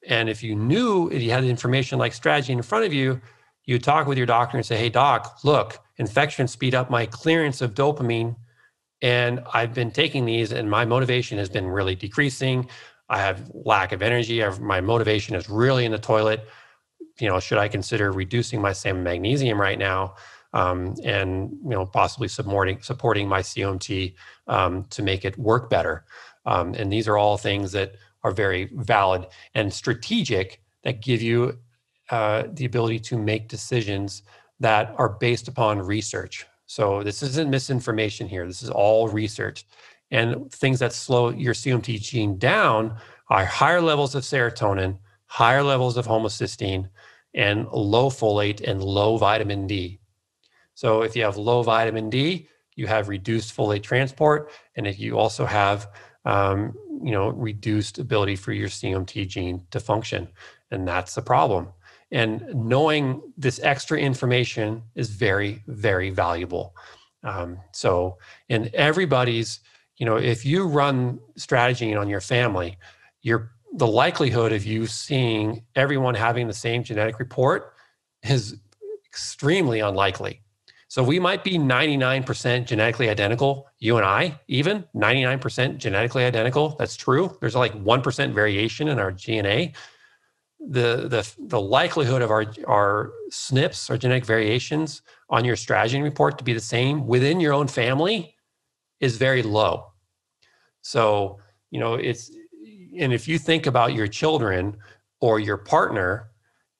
And if you knew, if you had information like StrateGene in front of you, you talk with your doctor and say, hey, doc, look, infections speed up my clearance of dopamine, and I've been taking these, and my motivation has been really decreasing. I have lack of energy. My motivation is really in the toilet. Should I consider reducing my salmon magnesium right now, and possibly supporting my COMT to make it work better? And these are all things that are very valid and strategic, that give you the ability to make decisions that are based upon research. So this isn't misinformation here. This is all research. And things that slow your COMT gene down are higher levels of serotonin, higher levels of homocysteine, and low folate and low vitamin D. So if you have low vitamin D, you have reduced folate transport. And if you also have reduced ability for your COMT gene to function. And that's the problem. And knowing this extra information is very, very valuable. So in everybody's, if you run StrateGene on your family, the likelihood of you seeing everyone having the same genetic report is extremely unlikely. So we might be 99% genetically identical, you and I, even 99% genetically identical. That's true. There's like 1% variation in our DNA. The likelihood of our SNPs, our genetic variations, on your StrateGene report to be the same within your own family is very low. So, and if you think about your children or your partner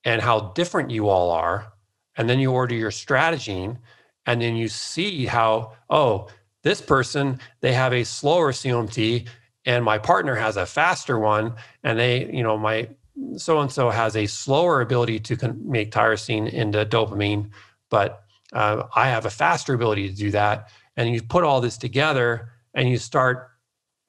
and how different you all are, and then you order your StrateGene, and then you see how, this person, they have a slower COMT, and my partner has a faster one, and my so-and-so has a slower ability to make tyrosine into dopamine, but I have a faster ability to do that. And you put all this together and you start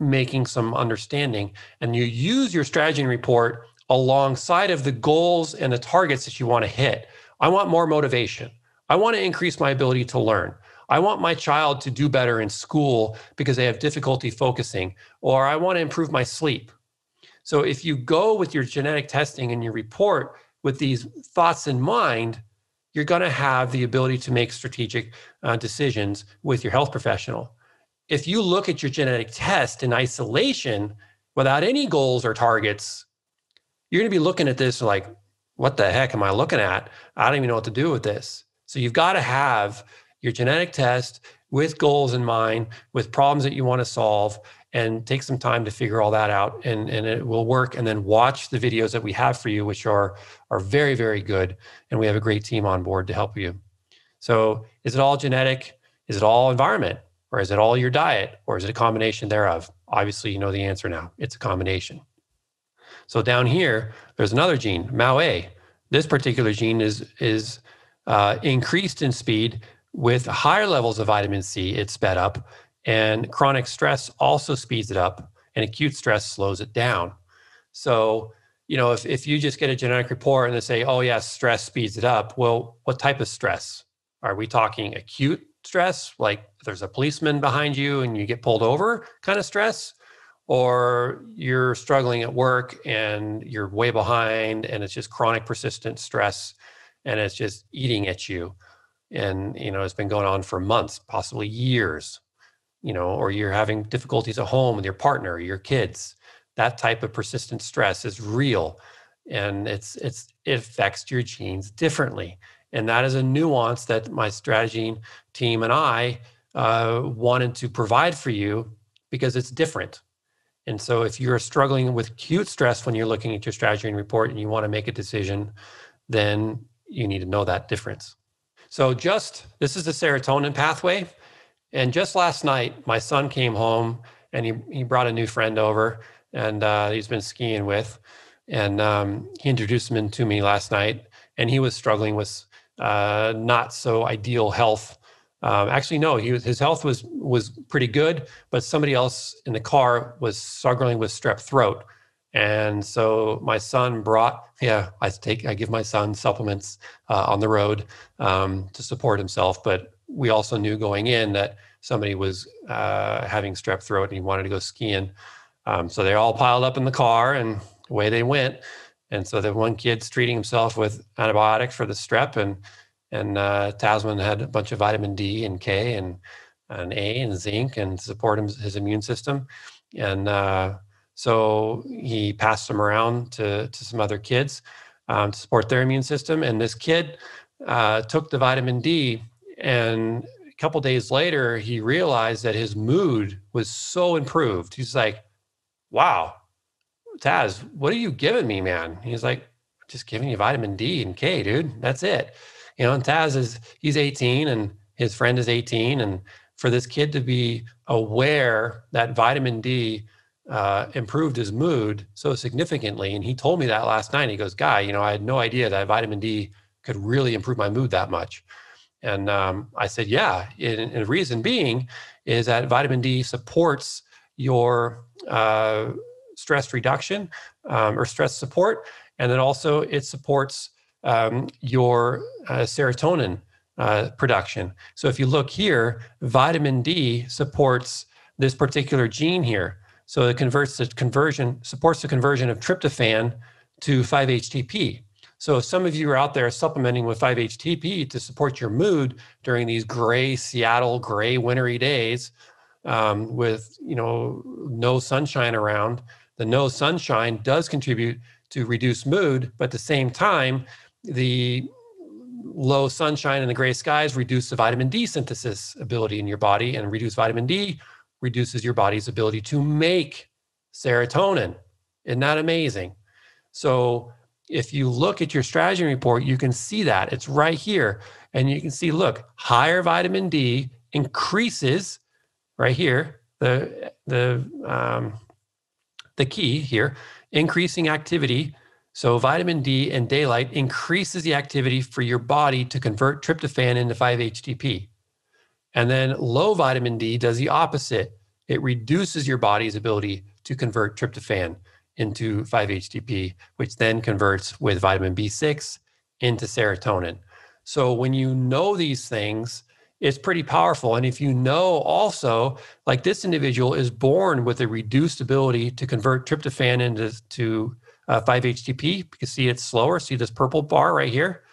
making some understanding, and you use your StrateGene report alongside of the goals and the targets that you want to hit. I want more motivation. I want to increase my ability to learn. I want my child to do better in school because they have difficulty focusing, or I want to improve my sleep. So if you go with your genetic testing and your report with these thoughts in mind, you're going to have the ability to make strategic decisions with your health professional. If you look at your genetic test in isolation without any goals or targets, you're going to be looking at this like, what the heck am I looking at? I don't even know what to do with this. So you've got to have your genetic test with goals in mind, with problems that you want to solve, and take some time to figure all that out, and it will work. And then watch the videos that we have for you, which are very, very good. And we have a great team on board to help you. So is it all genetic? Is it all environment? Or is it all your diet? Or is it a combination thereof? Obviously, you know the answer now. It's a combination. So down here, there's another gene, MAO-A. This particular gene is increased in speed with higher levels of vitamin C. It's sped up, and chronic stress also speeds it up, and acute stress slows it down. So, if you just get a genetic report and they say, oh yes, stress speeds it up. Well, what type of stress? Are we talking acute stress, like there's a policeman behind you and you get pulled over kind of stress? Or you're struggling at work and you're way behind and it's just chronic persistent stress and it's just eating at you. And, it's been going on for months, possibly years, or you're having difficulties at home with your partner or your kids. That type of persistent stress is real, and it affects your genes differently. And that is a nuance that my StrateGene team and I wanted to provide for you because it's different. And so if you're struggling with acute stress when you're looking at your StrateGene report and you want to make a decision, then you need to know that difference. So this is the serotonin pathway. And just last night, my son came home and he brought a new friend over, and he's been skiing with. And he introduced him to me last night, and he was struggling with not so ideal health. Actually, no, his health was pretty good, but somebody else in the car was struggling with strep throat. And so my son brought, I give my son supplements on the road to support himself. But we also knew going in that somebody was having strep throat and he wanted to go skiing. So they all piled up in the car and away they went. And so the one kid's treating himself with antibiotics for the strep, and Tasman had a bunch of vitamin D and K and A and zinc and support his immune system. And so he passed them around to some other kids to support their immune system. And this kid took the vitamin D, and a couple days later, he realized that his mood was so improved. He's like, wow, Taz, what are you giving me, man? He's like, just giving you vitamin D and K, dude. That's it. And Taz he's 18 and his friend is 18. And for this kid to be aware that vitamin D improved his mood so significantly. And he told me that last night. He goes, Guy, I had no idea that vitamin D could really improve my mood that much. And I said, yeah. And the reason being is that vitamin D supports your stress reduction or stress support. And then also it supports your serotonin production. So if you look here, vitamin D supports this particular gene here. So it supports the conversion of tryptophan to 5-HTP. So if some of you are out there supplementing with 5-HTP to support your mood during these gray Seattle, gray wintry days with no sunshine around, the no sunshine does contribute to reduced mood, but at the same time, the low sunshine and the gray skies reduce the vitamin D synthesis ability in your body, and reduced vitamin D reduces your body's ability to make serotonin. Isn't that amazing? So if you look at your StrateGene report, you can see that it's right here. And you can see, look, higher vitamin D increases right here, the key here, increasing activity. So vitamin D and daylight increases the activity for your body to convert tryptophan into 5-HTP. And then low vitamin D does the opposite. It reduces your body's ability to convert tryptophan into 5-HTP, which then converts with vitamin B6 into serotonin. So when you know these things, it's pretty powerful. And if you know also, like this individual is born with a reduced ability to convert tryptophan into 5-HTP, you can see it's slower. See this purple bar right here?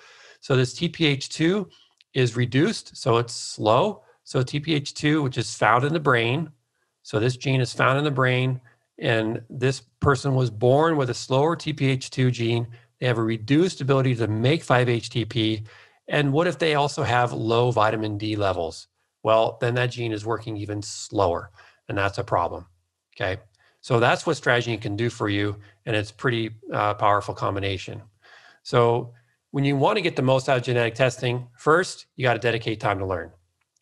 So this TPH2 is reduced, so it's slow. So TPH2, which is found in the brain. So this gene is found in the brain, and this person was born with a slower TPH2 gene. They have a reduced ability to make 5-HTP. And what if they also have low vitamin D levels? Well, then that gene is working even slower, and that's a problem, okay? So that's what StrateGene can do for you, and it's pretty powerful combination. So when you want to get the most out of genetic testing, first, you got to dedicate time to learn.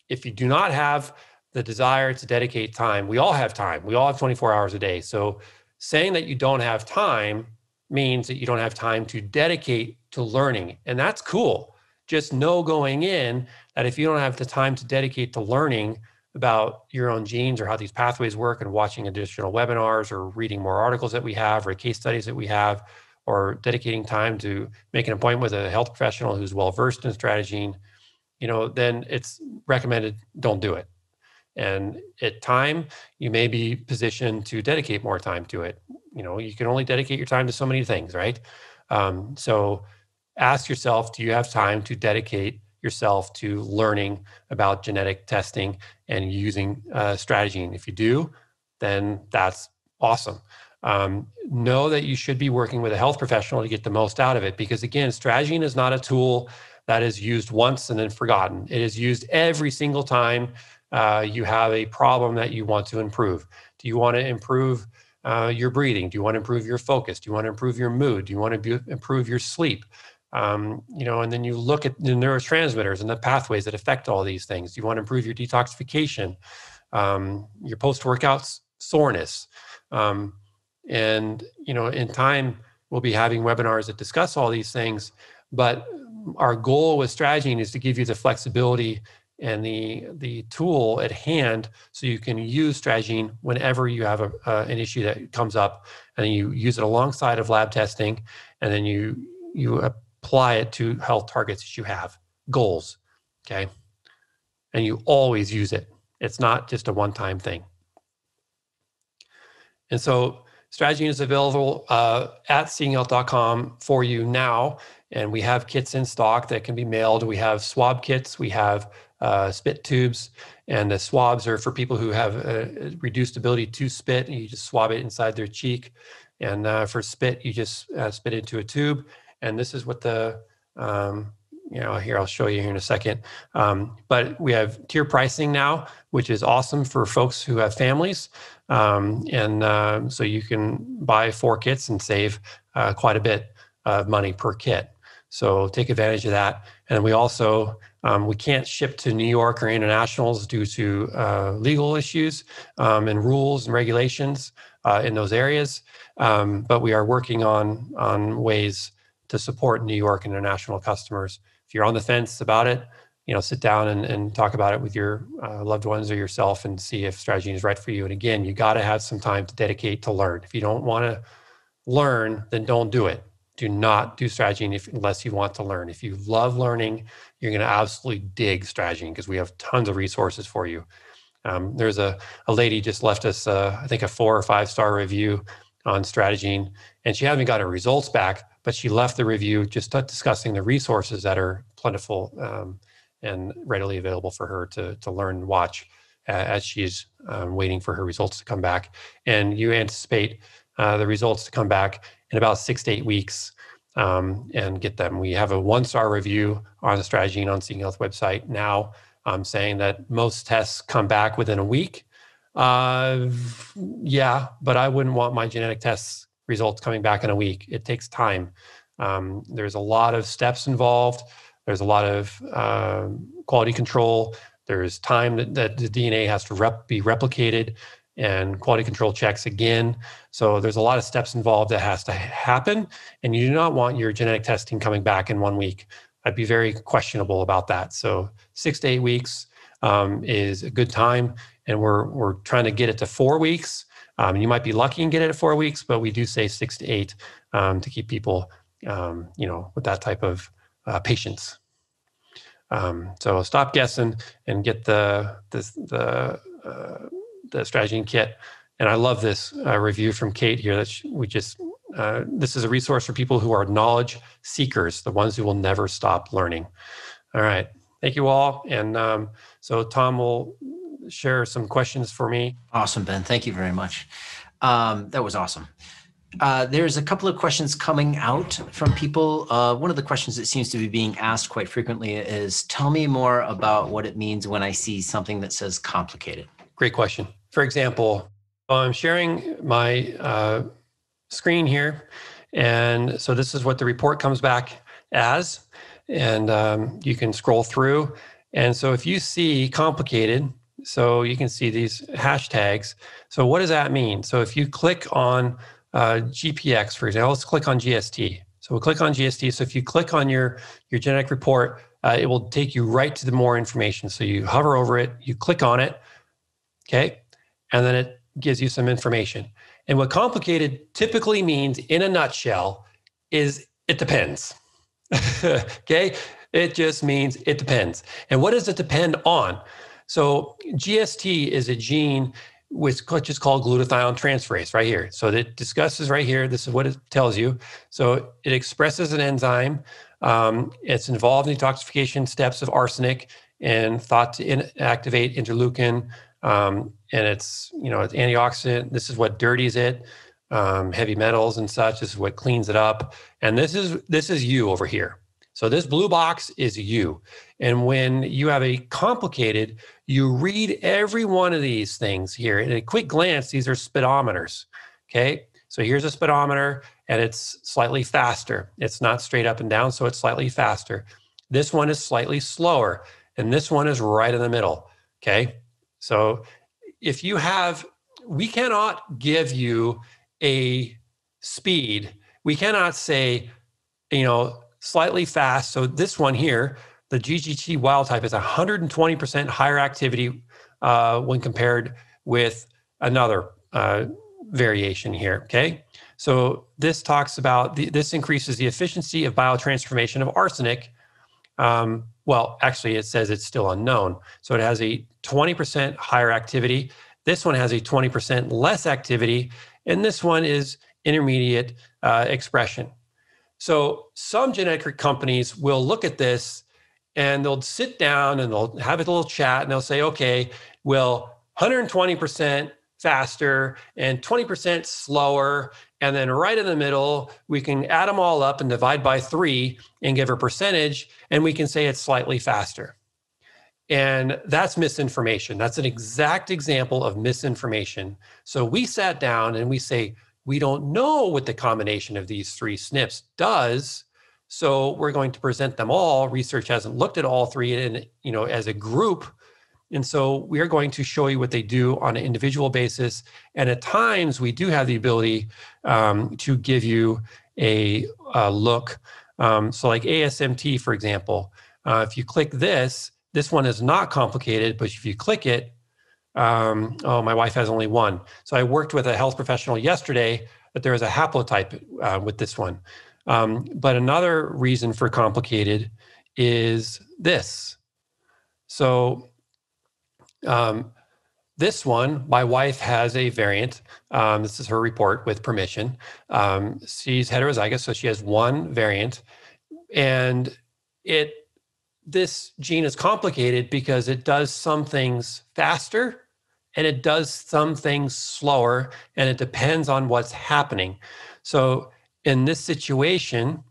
If you do not have the desire to dedicate time, we all have time. We all have 24 hours a day. So saying that you don't have time means that you don't have time to dedicate to learning, and that's cool. Just know going in that if you don't have the time to dedicate to learning about your own genes or how these pathways work and watching additional webinars or reading more articles that we have or case studies that we have, or dedicating time to make an appointment with a health professional who's well-versed in StrateGene, then it's recommended don't do it. And at time, you may be positioned to dedicate more time to it. You can only dedicate your time to so many things, right? So ask yourself, do you have time to dedicate yourself to learning about genetic testing and using StrateGene? If you do, then that's awesome. Know that you should be working with a health professional to get the most out of it, because again, StrateGene is not a tool that is used once and then forgotten. It is used every single time you have a problem that you want to improve. Do you want to improve your breathing? Do you want to improve your focus? Do you want to improve your mood? Do you want to improve your sleep? And then you look at the neurotransmitters and the pathways that affect all these things. Do you want to improve your detoxification, your post-workout soreness? In time, we'll be having webinars that discuss all these things. But our goal with StrateGene is to give you the flexibility and the tool at hand so you can use StrateGene whenever you have an issue that comes up, and then you use it alongside of lab testing, and then you apply it to health targets that you have, goals, okay? And you always use it. It's not just a one-time thing. And so StrateGene is available at seekinghealth.com for you now. And we have kits in stock that can be mailed. We have swab kits. We have spit tubes. And the swabs are for people who have a reduced ability to spit. And you just swab it inside their cheek. And for spit, you just spit into a tube. And this is what the, here, I'll show you here in a second. But we have tier pricing now, which is awesome for folks who have families. So you can buy 4 kits and save quite a bit of money per kit. So take advantage of that. And we also, we can't ship to New York or internationals due to legal issues and rules and regulations in those areas. But we are working on ways to support New York and international customers. If you're on the fence about it, sit down and talk about it with your loved ones or yourself and see if StrateGene is right for you. And again, you got to have some time to dedicate to learn. If you don't want to learn, then don't do it. Do not do StrateGene unless you want to learn. If you love learning, you're going to absolutely dig StrateGene because we have tons of resources for you. There's a lady just left us, I think, a 4 or 5 star review on StrateGene, and she hasn't got her results back, but she left the review just discussing the resources that are plentiful and readily available for her to learn and watch as she's waiting for her results to come back. And you anticipate the results to come back in about 6 to 8 weeks and get them. We have a 1-star review on the StrateGene on Seeking Health website now saying that most tests come back within a week. Yeah, but I wouldn't want my genetic tests results coming back in a week. It takes time. There's a lot of steps involved. There's a lot of quality control. There's time that the DNA has to be replicated and quality control checks again. So there's a lot of steps involved that has to happen. And you do not want your genetic testing coming back in 1 week. I'd be very questionable about that. So 6 to 8 weeks is a good time. And we're trying to get it to 4 weeks. You might be lucky and get it at 4 weeks, but we do say 6 to 8 to keep people, with that type of patience. So stop guessing and get the StrateGene kit. And I love this review from Kate here that this is a resource for people who are knowledge seekers, the ones who will never stop learning. All right. Thank you all. And so Tom will share some questions for me. Awesome, Ben. Thank you very much. That was awesome. There's a couple of questions coming out from people. One of the questions that seems to be being asked quite frequently is, tell me more about what it means when I see something that says complicated. Great question. For example, I'm sharing my screen here. And so this is what the report comes back as. And you can scroll through. And so if you see complicated, so you can see these hashtags. So what does that mean? So if you click on GPX, for example, let's click on GST. So we'll click on GST. So if you click on your genetic report, it will take you right to the more information. So you hover over it, you click on it, okay? And then it gives you some information. And what complicated typically means in a nutshell is it depends, okay? It just means it depends. And what does it depend on? So GST is a gene which is called glutathione transferase right here. So it discusses right here, this is what it tells you. So it expresses an enzyme. It's involved in detoxification steps of arsenic and thought to inactivate interleukin. And it's, it's antioxidant. This is what dirties it, heavy metals and such. This is what cleans it up. And this is you over here. So this blue box is you. And when you have a complicated, you read every one of these things here. At a quick glance, these are speedometers, okay? So here's a speedometer, and it's slightly faster. It's not straight up and down, so it's slightly faster. This one is slightly slower, and this one is right in the middle, okay? So if you we cannot give you a speed. We cannot say, slightly fast. So this one here, the GGT wild type has 120% higher activity when compared with another variation here, okay? So this talks about, this increases the efficiency of biotransformation of arsenic. Well, actually, it says it's still unknown. So it has a 20% higher activity. This one has a 20% less activity, and this one is intermediate expression. So some genetic companies will look at this and they'll sit down and they'll have a little chat and they'll say, okay, well, 120% faster and 20% slower. And then right in the middle, we can add them all up and divide by 3 and give a percentage, and we can say it's slightly faster. And that's misinformation. That's an exact example of misinformation. So we sat down and we say, we don't know what the combination of these 3 SNPs does. So we're going to present them all. Research hasn't looked at all 3 in, as a group. And so we are going to show you what they do on an individual basis. And at times we do have the ability to give you a look. So like ASMT, for example, if you click this one is not complicated, but if you click it, oh, my wife has only 1. So I worked with a health professional yesterday that there is a haplotype with this one. But another reason for complicated is this. So this one, my wife has a variant. This is her report with permission. She's heterozygous, so she has 1 variant. And this gene is complicated because it does some things faster and it does some things slower, and it depends on what's happening. So in this situation,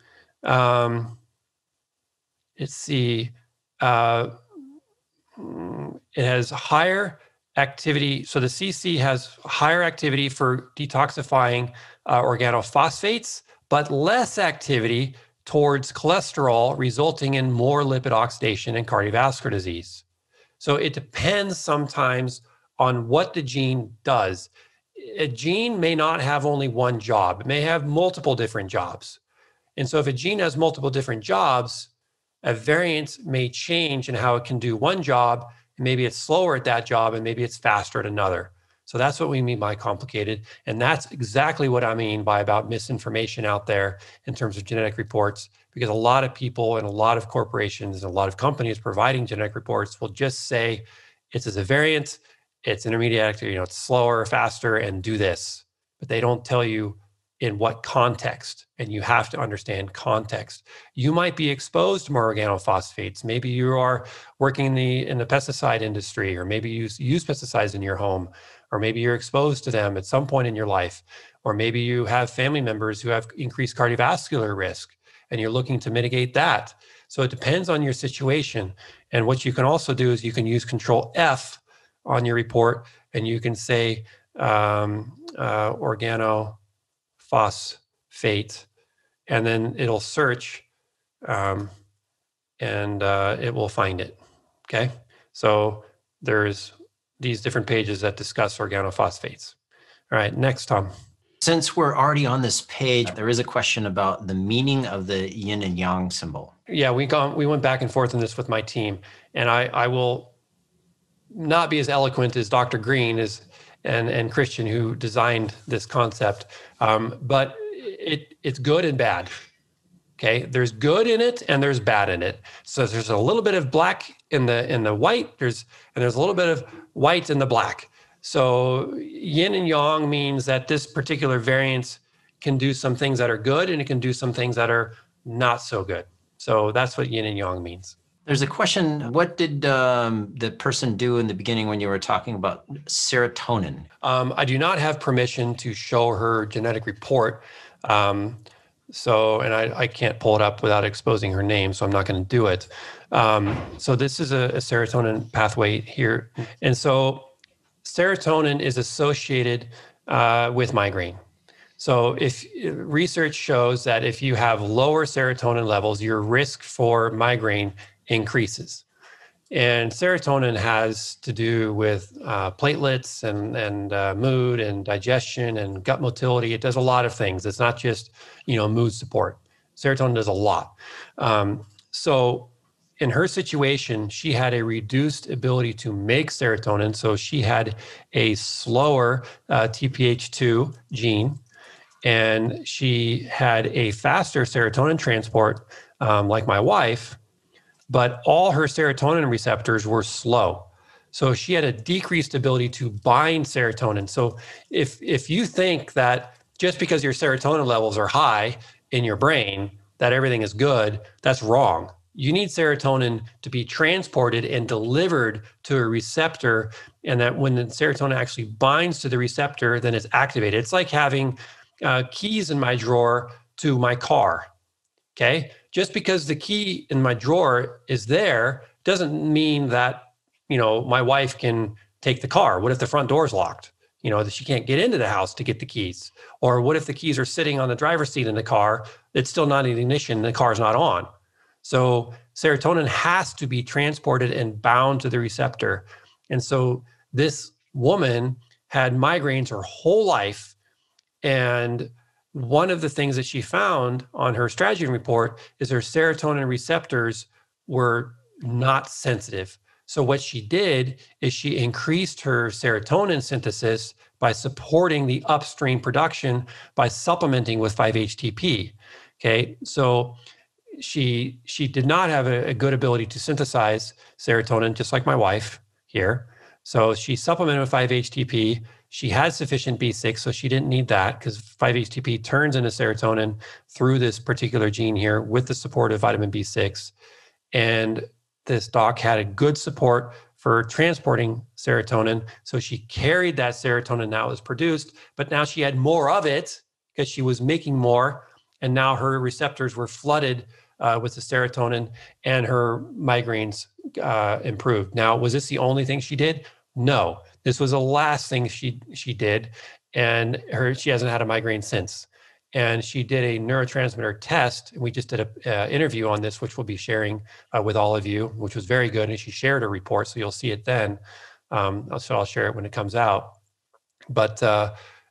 let's see, it has higher activity. So the CC has higher activity for detoxifying organophosphates, but less activity towards cholesterol, resulting in more lipid oxidation and cardiovascular disease. So it depends sometimes on what the gene does. A gene may not have only one job. It may have multiple different jobs. And so if a gene has multiple different jobs, a variant may change in how it can do one job, and maybe it's slower at that job, and maybe it's faster at another. So that's what we mean by complicated. And that's exactly what I mean by about misinformation out there in terms of genetic reports, because a lot of people and a lot of corporations and a lot of companies providing genetic reports will just say, it's as a variant, it's intermediate, it's slower, faster, and do this. But they don't tell you in what context, and you have to understand context. You might be exposed to more organophosphates. Maybe you are working in the pesticide industry, or maybe you use pesticides in your home, or maybe you're exposed to them at some point in your life, or maybe you have family members who have increased cardiovascular risk, and you're looking to mitigate that. So it depends on your situation. And what you can also do is you can use Control F on your report, and you can say organophosphate, and then it'll search, and it will find it. Okay, so there's these different pages that discuss organophosphates. All right, next, Tom. Since we're already on this page, there is a question about the meaning of the yin and yang symbol. Yeah, we went back and forth on this with my team, and I will not be as eloquent as Dr. Green and Christian, who designed this concept, but it's good and bad. Okay, there's good in it and there's bad in it. So there's a little bit of black in the white. There's a little bit of white in the black. So yin and yang means that this particular variant can do some things that are good, and it can do some things that are not so good. So that's what yin and yang means. There's a question, what did the person do in the beginning when you were talking about serotonin? I do not have permission to show her genetic report. So, and I can't pull it up without exposing her name, so I'm not going to do it. So this is a serotonin pathway here. And so serotonin is associated with migraine. So if research shows that if you have lower serotonin levels, your risk for migraine increases. And serotonin has to do with platelets and mood and digestion and gut motility. It does a lot of things. It's not just, mood support. Serotonin does a lot. So in her situation, she had a reduced ability to make serotonin. So she had a slower TPH2 gene, and she had a faster serotonin transport, like my wife, but all her serotonin receptors were slow. So she had a decreased ability to bind serotonin. So if you think that just because your serotonin levels are high in your brain, that everything is good, that's wrong. You need serotonin to be transported and delivered to a receptor, and that when the serotonin actually binds to the receptor, then it's activated. It's like having keys in my drawer to my car. Okay. Just because the key in my drawer is there doesn't mean that, my wife can take the car. What if the front door is locked? That she can't get into the house to get the keys? Or what if the keys are sitting on the driver's seat in the car? It's still not in ignition. The car's not on. So serotonin has to be transported and bound to the receptor. And so this woman had migraines her whole life. And one of the things that she found on her StrateGene report is her serotonin receptors were not sensitive. So what she did is she increased her serotonin synthesis by supporting the upstream production by supplementing with 5-HTP. Okay, so she did not have a good ability to synthesize serotonin, just like my wife here. So she supplemented with 5-HTP. She had sufficient B6, so she didn't need that because 5-HTP turns into serotonin through this particular gene here with the support of vitamin B6. And this doc had a good support for transporting serotonin. So she carried that serotonin that was produced, but now she had more of it because she was making more. And now her receptors were flooded with the serotonin, and her migraines improved. Now, was this the only thing she did? No, this was the last thing she did, and she hasn't had a migraine since. And she did a neurotransmitter test, and we just did an interview on this, which we'll be sharing with all of you, which was very good. And she shared a report, so you'll see it then. So I'll share it when it comes out. But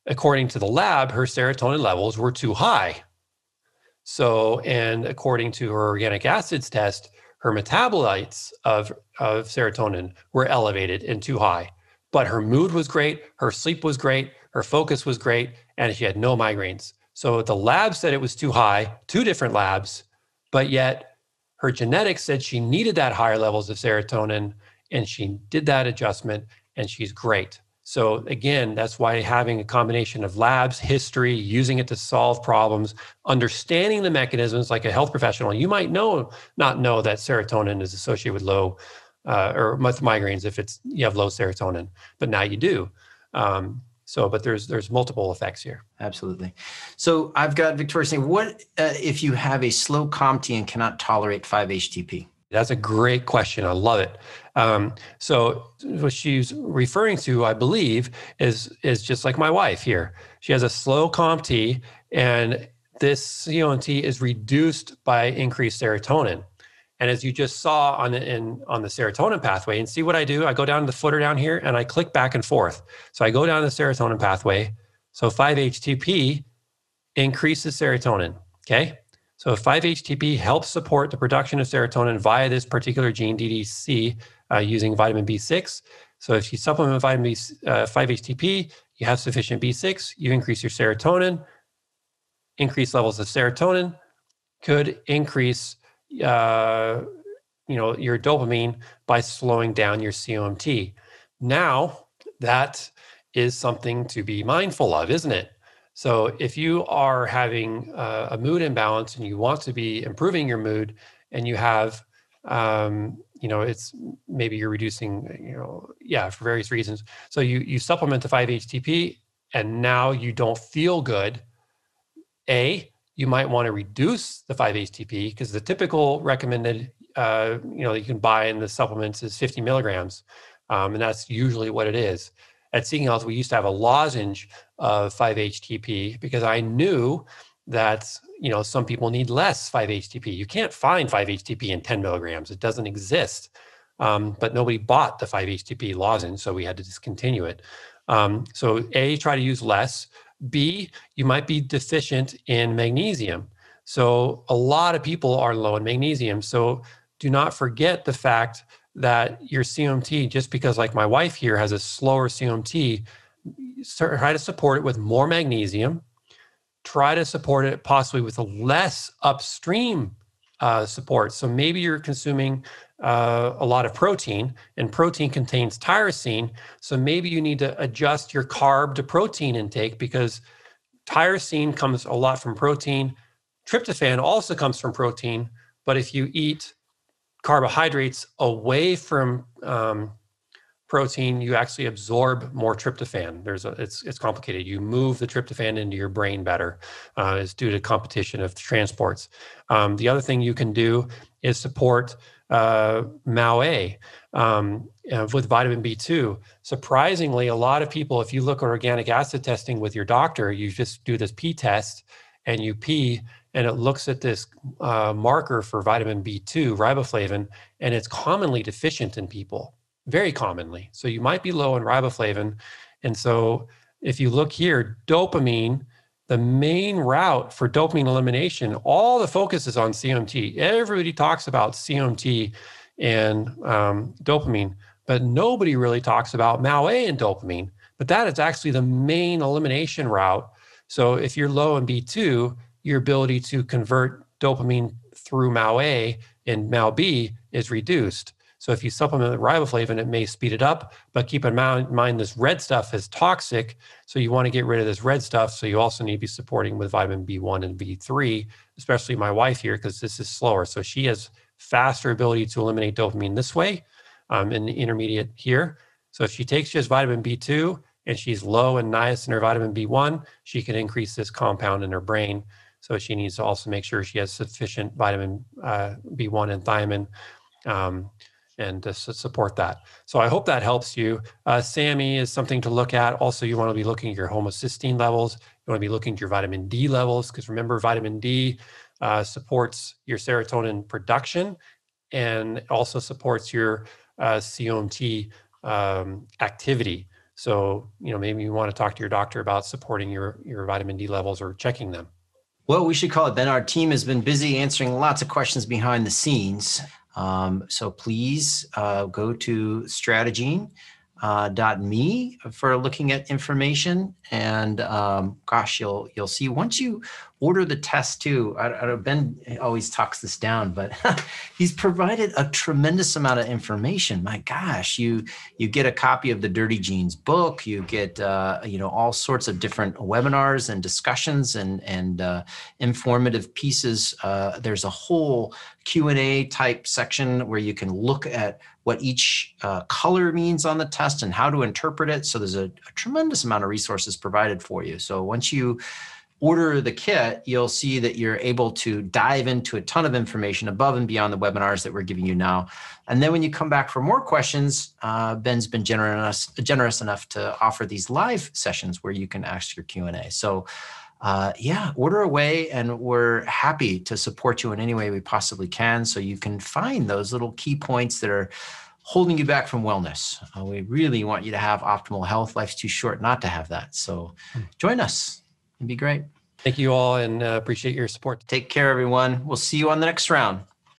according to the lab, her serotonin levels were too high. So, and according to her organic acids test, her metabolites of serotonin were elevated and too high. But her mood was great, her sleep was great, her focus was great, and she had no migraines. So the lab said it was too high, 2 different labs, but yet her genetics said she needed that higher levels of serotonin, and she did that adjustment, and she's great. So again, that's why having a combination of labs, history, using it to solve problems, understanding the mechanisms like a health professional, you might not know that serotonin is associated with low or with migraines if you have low serotonin, but now you do. But there's multiple effects here. Absolutely. So I've got Victoria saying, what if you have a slow COMT and cannot tolerate 5-HTP? That's a great question. I love it. So what she's referring to, I believe, is just like my wife here. She has a slow COMT, and this COMT is reduced by increased serotonin. And as you just saw on the serotonin pathway, and see what I do, I go down to the footer down here and I click back and forth. So I go down the serotonin pathway. So 5-HTP increases serotonin, okay? So 5-HTP helps support the production of serotonin via this particular gene, DDC, using vitamin B6. So if you supplement with vitamin 5-HTP, you have sufficient B6, you increase your serotonin. Increased levels of serotonin could increase your dopamine by slowing down your COMT. Now, that is something to be mindful of, isn't it? So if you are having a mood imbalance and you want to be improving your mood, and you have, it's maybe you're reducing, for various reasons. So you supplement the 5-HTP and now you don't feel good. You might want to reduce the 5-HTP because the typical recommended, you can buy in the supplements is 50 milligrams. And that's usually what it is. At Seeking Health, we used to have a lozenge of 5-HTP because I knew that, some people need less 5-HTP. You can't find 5-HTP in 10 milligrams. It doesn't exist. But nobody bought the 5-HTP lozenge, so we had to discontinue it. So try to use less. B, you might be deficient in magnesium. So a lot of people are low in magnesium. So do not forget the fact that your CMT, just because like my wife here has a slower CMT, try to support it with more magnesium, try to support it possibly with a less upstream support. So maybe you're consuming a lot of protein, and protein contains tyrosine. So maybe you need to adjust your carb to protein intake, because tyrosine comes a lot from protein. Tryptophan also comes from protein, but if you eat carbohydrates away from protein, you actually absorb more tryptophan. It's complicated. You move the tryptophan into your brain better. It's due to competition of transports. The other thing you can do is support MAO-A with vitamin B2. Surprisingly, a lot of people, if you look at organic acid testing with your doctor, you just do this P test and you pee, and it looks at this marker for vitamin B2, riboflavin, and it's commonly deficient in people. Very commonly. So you might be low in riboflavin. And so if you look here, dopamine, the main route for dopamine elimination, all the focus is on CMT. Everybody talks about CMT and dopamine, but nobody really talks about MAO-A and dopamine. But that is actually the main elimination route. So if you're low in B2, your ability to convert dopamine through MAO-A and MAO-B is reduced. So if you supplement with riboflavin, it may speed it up, but keep in mind this red stuff is toxic. So you want to get rid of this red stuff. So you also need to be supporting with vitamin B1 and B3, especially my wife here, because this is slower. So she has faster ability to eliminate dopamine this way in the intermediate here. So if she takes just vitamin B2 and she's low in niacin or vitamin B1, she can increase this compound in her brain. So she needs to also make sure she has sufficient vitamin B1 and thiamine and to support that. So I hope that helps you. SAMI is something to look at. Also, you want to be looking at your homocysteine levels. You want to be looking at your vitamin D levels, because remember, vitamin D supports your serotonin production and also supports your COMT activity. So, maybe you want to talk to your doctor about supporting your vitamin D levels or checking them. Well, we should call it, Ben. Our team has been busy answering lots of questions behind the scenes. So please go to StrateGene.me for looking at information. And gosh, you'll see once you order the test too. I know Ben always talks this down, but he's provided a tremendous amount of information. My gosh, you get a copy of the Dirty Genes book. You get all sorts of different webinars and discussions and informative pieces. There's a whole Q&A type section where you can look at what each color means on the test and how to interpret it. So there's a tremendous amount of resources provided for you. So once you order the kit, you'll see that you're able to dive into a ton of information above and beyond the webinars that we're giving you now. And then when you come back for more questions, Ben's been generous enough to offer these live sessions where you can ask your Q&A. So order away, and we're happy to support you in any way we possibly can, so you can find those little key points that are holding you back from wellness. We really want you to have optimal health. Life's too short not to have that. So join us. It'd be great. Thank you all, and appreciate your support. Take care, everyone. We'll see you on the next round.